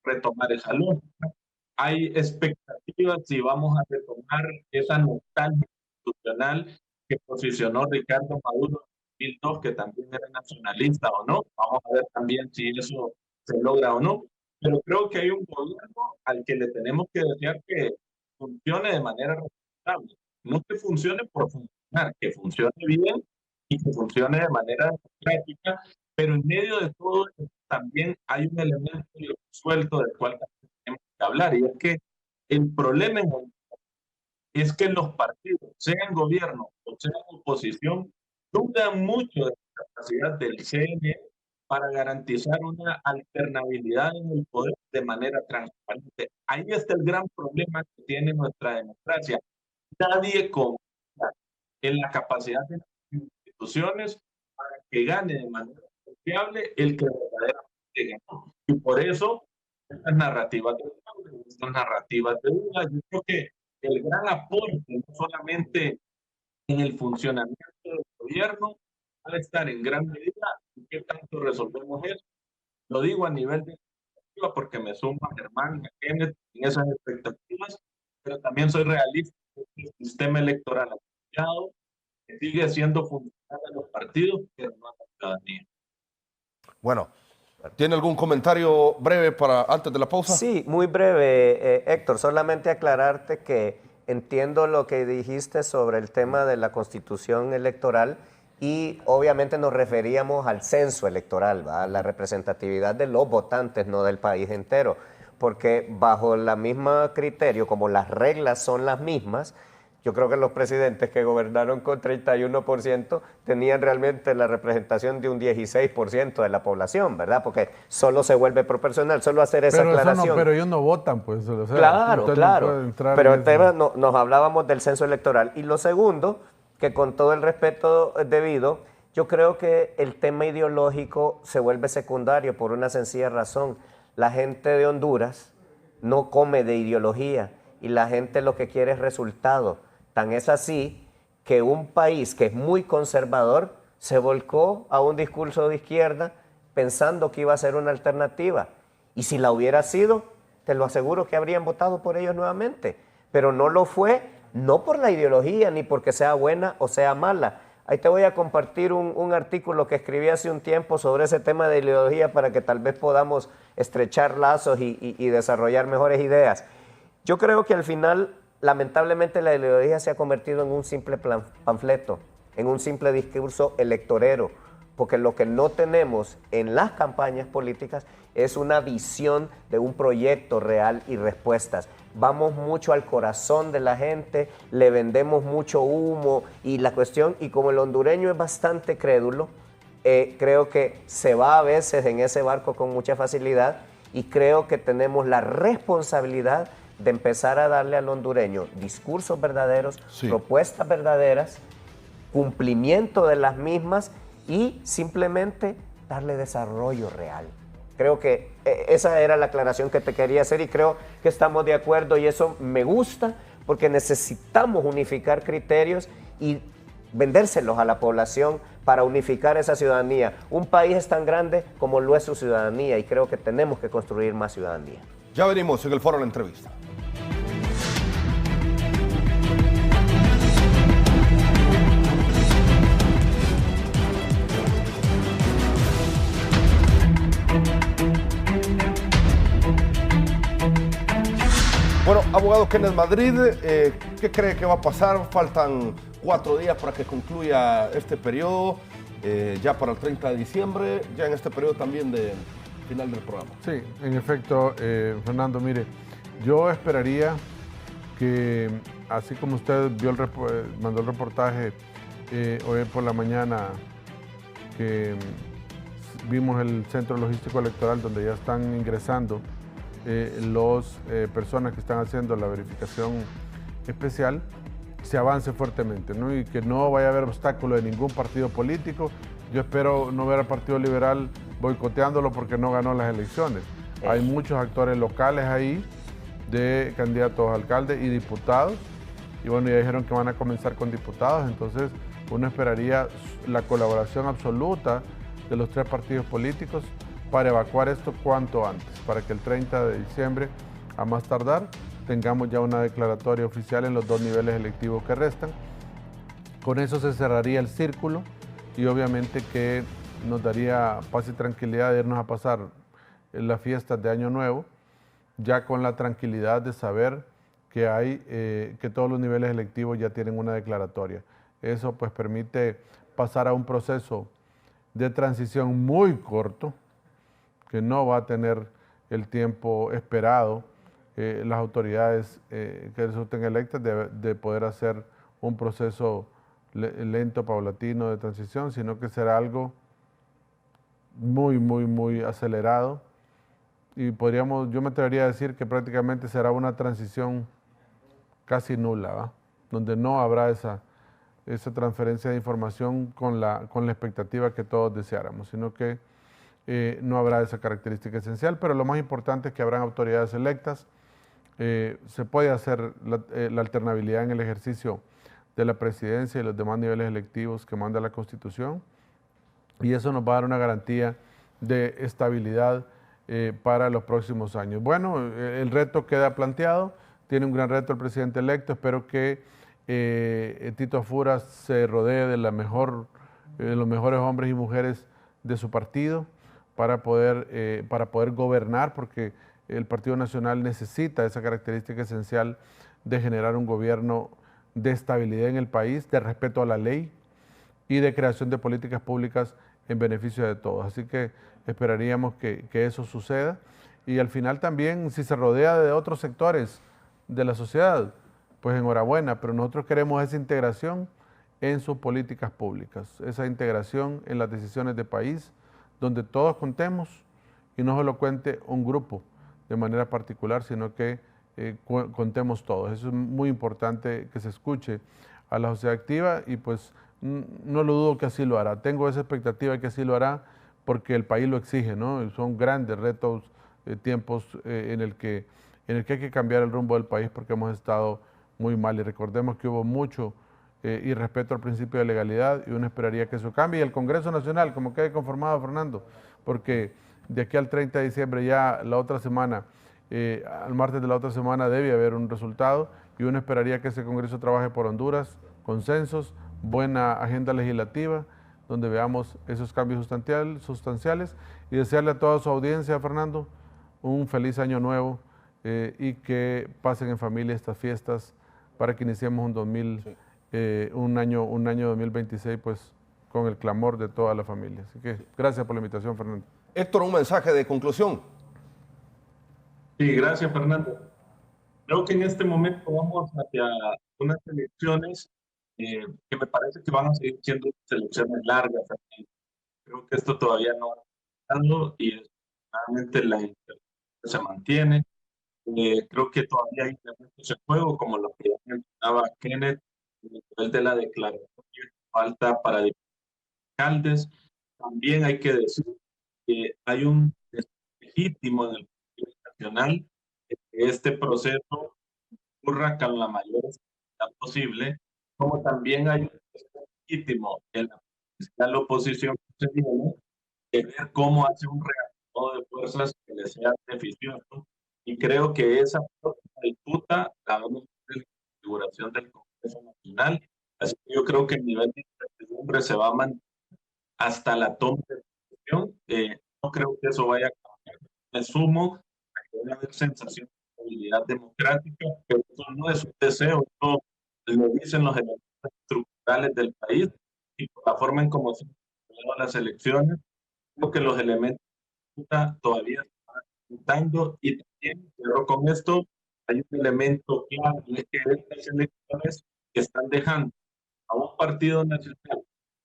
retomar esa lógica. Hay expectativas si vamos a retomar esa nostalgia institucional que posicionó Ricardo Maduro en 2002, que también era nacionalista o no. Vamos a ver también si eso se logra o no. Pero creo que hay un gobierno al que le tenemos que desear que funcione de manera responsable. No que funcione por funcionar, que funcione bien y que funcione de manera democrática, pero en medio de todo también hay un elemento suelto del cual tenemos que hablar, y es que el problema es que los partidos, sean gobierno o sean oposición, dudan mucho de la capacidad del CNE para garantizar una alternabilidad en el poder de manera transparente. Ahí está el gran problema que tiene nuestra democracia. Nadie confía en la capacidad de las instituciones para que gane de manera confiable el que verdaderamente ganó. Y por eso, estas narrativas de duda, yo creo que el gran aporte, no solamente en el funcionamiento del gobierno, va a estar en gran medida en qué tanto resolvemos eso. Lo digo a nivel de expectativa porque me sumo a Germán y a Kenneth en esas expectativas, pero también soy realista. El sistema electoral asociado que sigue siendo funcional a los partidos, pero no a la ciudadanía. Bueno, ¿tiene algún comentario breve para antes de la pausa? Sí, muy breve, Héctor. Solamente aclararte que entiendo lo que dijiste sobre el tema de la Constitución electoral y obviamente nos referíamos al censo electoral, ¿va? La representatividad de los votantes, no del país entero, porque bajo la misma criterio, como las reglas son las mismas, yo creo que los presidentes que gobernaron con 31% tenían realmente la representación de un 16% de la población, ¿verdad? Porque solo se vuelve proporcional, solo hacer esa aclaración. Pero ellos no votan, pues. O sea, claro, claro. No pero el tema, nos hablábamos del censo electoral. Y lo segundo, que con todo el respeto debido, yo creo que el tema ideológico se vuelve secundario por una sencilla razón. La gente de Honduras no come de ideología y la gente lo que quiere es resultado. Tan es así que un país que es muy conservador se volcó a un discurso de izquierda pensando que iba a ser una alternativa. Y si la hubiera sido, te lo aseguro que habrían votado por ellos nuevamente. Pero no lo fue, no por la ideología, ni porque sea buena o sea mala. Ahí te voy a compartir un artículo que escribí hace un tiempo sobre ese tema de ideología para que tal vez podamos estrechar lazos y desarrollar mejores ideas. Yo creo que al final, lamentablemente, la ideología se ha convertido en un simple panfleto, en un simple discurso electorero, porque lo que no tenemos en las campañas políticas es una visión de un proyecto real y respuestas. Vamos mucho al corazón de la gente, le vendemos mucho humo y la cuestión, y como el hondureño es bastante crédulo, creo que se va a veces en ese barco con mucha facilidad y creo que tenemos la responsabilidad de empezar a darle al hondureño discursos verdaderos, sí, propuestas verdaderas, cumplimiento de las mismas y simplemente darle desarrollo real. Creo que esa era la aclaración que te quería hacer y creo que estamos de acuerdo y eso me gusta porque necesitamos unificar criterios y vendérselos a la población para unificar esa ciudadanía. Un país es tan grande como lo es su ciudadanía y creo que tenemos que construir más ciudadanía. Ya venimos en el foro de la entrevista. Bueno, abogado Kenneth Madrid, ¿qué cree que va a pasar? Faltan 4 días para que concluya este periodo, ya para el 30 de diciembre, ya en este periodo también de final del programa. Sí, en efecto, Fernando, mire, yo esperaría que, así como usted vio mandó el reportaje hoy por la mañana, que vimos el Centro Logístico Electoral donde ya están ingresando las personas que están haciendo la verificación especial, se avance fuertemente, ¿no? Y que no vaya a haber obstáculo de ningún partido político. Yo espero no ver al Partido Liberal boicoteándolo porque no ganó las elecciones. Hay muchos actores locales ahí, de candidatos a alcalde y diputados, y bueno, ya dijeron que van a comenzar con diputados, entonces uno esperaría la colaboración absoluta de los 3 partidos políticos para evacuar esto cuanto antes, para que el 30 de diciembre, a más tardar, tengamos ya una declaratoria oficial en los 2 niveles electivos que restan. Con eso se cerraría el círculo y obviamente que nos daría paz y tranquilidad de irnos a pasar las fiestas de Año Nuevo, ya con la tranquilidad de saber que que todos los niveles electivos ya tienen una declaratoria. Eso pues permite pasar a un proceso de transición muy corto, que no va a tener el tiempo esperado las autoridades que resulten electas de poder hacer un proceso lento, paulatino de transición, sino que será algo muy acelerado. Y yo me atrevería a decir que prácticamente será una transición casi nula, ¿va? Donde no habrá esa transferencia de información con la expectativa que todos deseáramos, sino que no habrá esa característica esencial, pero lo más importante es que habrán autoridades electas. Se puede hacer la alternabilidad en el ejercicio de la presidencia y los demás niveles electivos que manda la Constitución, y eso nos va a dar una garantía de estabilidad para los próximos años. Bueno, el reto queda planteado, tiene un gran reto el presidente electo, espero que Tito Furas se rodee de los mejores hombres y mujeres de su partido para poder gobernar, porque el Partido Nacional necesita esa característica esencial de generar un gobierno de estabilidad en el país, de respeto a la ley y de creación de políticas públicas en beneficio de todos. Así que esperaríamos que eso suceda, y al final también, si se rodea de otros sectores de la sociedad, pues enhorabuena, pero nosotros queremos esa integración en sus políticas públicas, esa integración en las decisiones de país, donde todos contemos y no solo cuente un grupo de manera particular, sino que contemos todos. Eso es muy importante, que se escuche a la sociedad activa, y pues no lo dudo que así lo hará. Tengo esa expectativa de que así lo hará porque el país lo exige, ¿no? Son grandes retos, tiempos en el que hay que cambiar el rumbo del país porque hemos estado muy mal, y recordemos que hubo mucho irrespeto al principio de legalidad, y uno esperaría que eso cambie. Y el Congreso Nacional, como quede conformado, Fernando, porque de aquí al 30 de diciembre, ya la otra semana, al martes de la otra semana, debe haber un resultado, y uno esperaría que ese Congreso trabaje por Honduras, consensos, buena agenda legislativa, donde veamos esos cambios sustanciales, y desearle a toda su audiencia, Fernando, un feliz año nuevo, y que pasen en familia estas fiestas para que iniciemos un año 2026 pues con el clamor de toda la familia. Así que gracias por la invitación, Fernando. Héctor, un mensaje de conclusión. Sí, gracias, Fernando. Creo que en este momento vamos hacia unas elecciones que me parece que van a seguir siendo elecciones largas. Creo que esto todavía no ha pasado y realmente la incertidumbre se mantiene. Creo que todavía hay elementos en juego, como lo que ya mencionaba Kenneth, el nivel de la declaración que falta para alcaldes. También hay que decir que hay un legítimo en el Partido Nacional que este proceso ocurra con la mayor seguridad posible, como también hay un legítimo en la principal oposición que se tiene, de ver cómo hace un reacomodo de fuerzas que le sea beneficioso. Y creo que esa disputa la vamos a ver en la configuración del Congreso Nacional. Así que yo creo que el nivel de incertidumbre se va a mantener hasta la toma de decisión. No creo que eso vaya a cambiar. Me sumo a que debe haber sensación de estabilidad democrática, pero eso no es un deseo, eso lo dicen los elementos estructurales del país, y por la forma en cómo se han dado las elecciones, creo que los elementos todavía están juntando. Y también, pero con esto, hay un elemento clave, es que estas elecciones están dejando a un partido nacional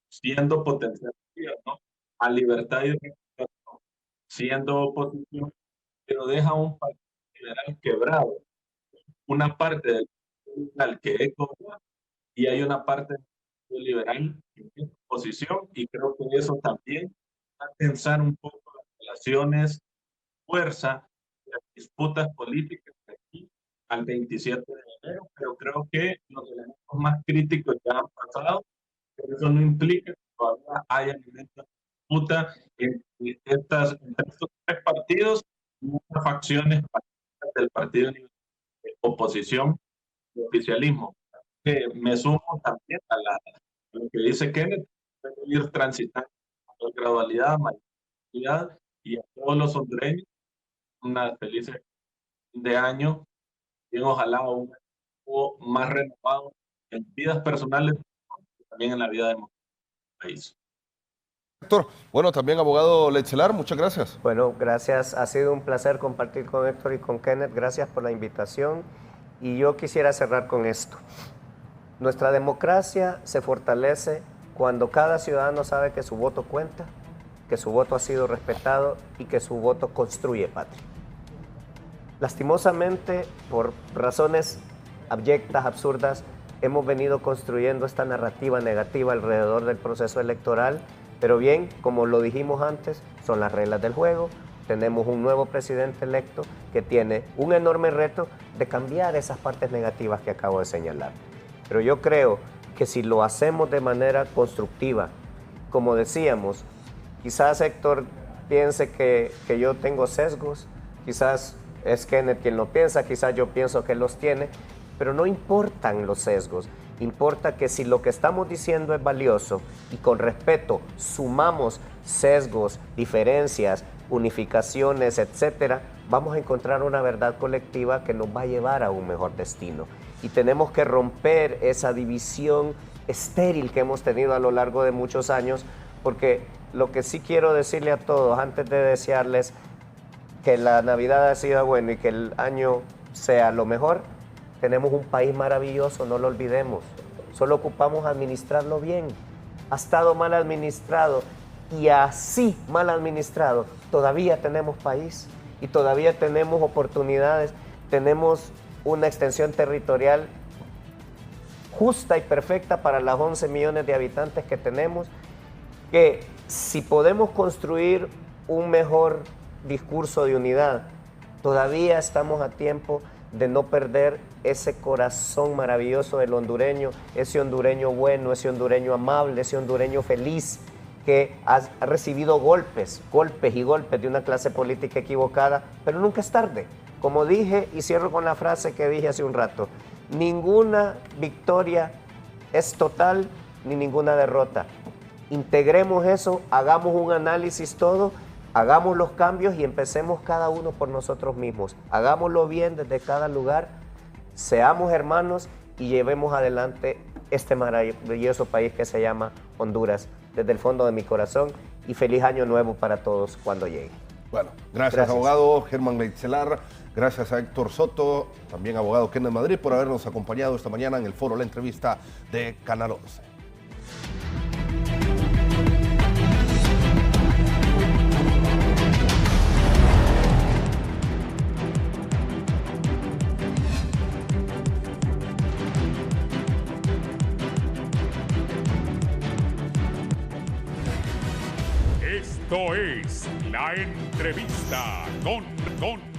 siendo potencial gobierno, a libertad y democracia, siendo oposición, pero deja a un partido liberal quebrado. Una parte del partido liberal que es gobierno, y hay una parte del partido liberal que es oposición, y creo que eso también va a tensar un poco relaciones, fuerza, las disputas políticas de aquí al 27 de enero, pero creo que los elementos más críticos ya han pasado, pero eso no implica que todavía haya elementos de disputa entre estos tres partidos y otras facciones del partido de oposición y oficialismo. Me sumo también a lo que dice Kenneth, debe ir transitando con gradualidad, mayoría, y a todos los hondureños una feliz fin de año y ojalá un año más renovado en vidas personales y también en la vida del país. Héctor, bueno, también abogado Lechelar, muchas gracias. Bueno, gracias. Ha sido un placer compartir con Héctor y con Kenneth. Gracias por la invitación. Y yo quisiera cerrar con esto. Nuestra democracia se fortalece cuando cada ciudadano sabe que su voto cuenta, que su voto ha sido respetado y que su voto construye patria. Lastimosamente, por razones abyectas, absurdas, hemos venido construyendo esta narrativa negativa alrededor del proceso electoral, pero bien, como lo dijimos antes, son las reglas del juego. Tenemos un nuevo presidente electo que tiene un enorme reto de cambiar esas partes negativas que acabo de señalar. Pero yo creo que si lo hacemos de manera constructiva, como decíamos, quizás Héctor piense que yo tengo sesgos, quizás es Kenneth quien lo piensa, quizás yo pienso que los tiene, pero no importan los sesgos. Importa que si lo que estamos diciendo es valioso y con respeto sumamos sesgos, diferencias, unificaciones, etcétera, vamos a encontrar una verdad colectiva que nos va a llevar a un mejor destino. Y tenemos que romper esa división estéril que hemos tenido a lo largo de muchos años, porque lo que sí quiero decirle a todos, antes de desearles que la Navidad ha sido bueno y que el año sea lo mejor, tenemos un país maravilloso, no lo olvidemos. Solo ocupamos administrarlo bien. Ha estado mal administrado y así mal administrado todavía tenemos país y todavía tenemos oportunidades. Tenemos una extensión territorial justa y perfecta para las 11 millones de habitantes que tenemos, que si podemos construir un mejor discurso de unidad, todavía estamos a tiempo de no perder ese corazón maravilloso del hondureño, ese hondureño bueno, ese hondureño amable, ese hondureño feliz que ha recibido golpes de una clase política equivocada, pero nunca es tarde. Como dije, y cierro con la frase que dije hace un rato, ninguna victoria es total ni ninguna derrota. Integremos eso, hagamos un análisis todo, hagamos los cambios y empecemos cada uno por nosotros mismos. Hagámoslo bien desde cada lugar, seamos hermanos y llevemos adelante este maravilloso país que se llama Honduras, desde el fondo de mi corazón, y feliz año nuevo para todos cuando llegue. Bueno, gracias. Abogado Germán Leitzelar, gracias a Héctor Soto, también abogado Kenneth Madrid, por habernos acompañado esta mañana en el foro La Entrevista de Canal 11. Esto es La Entrevista con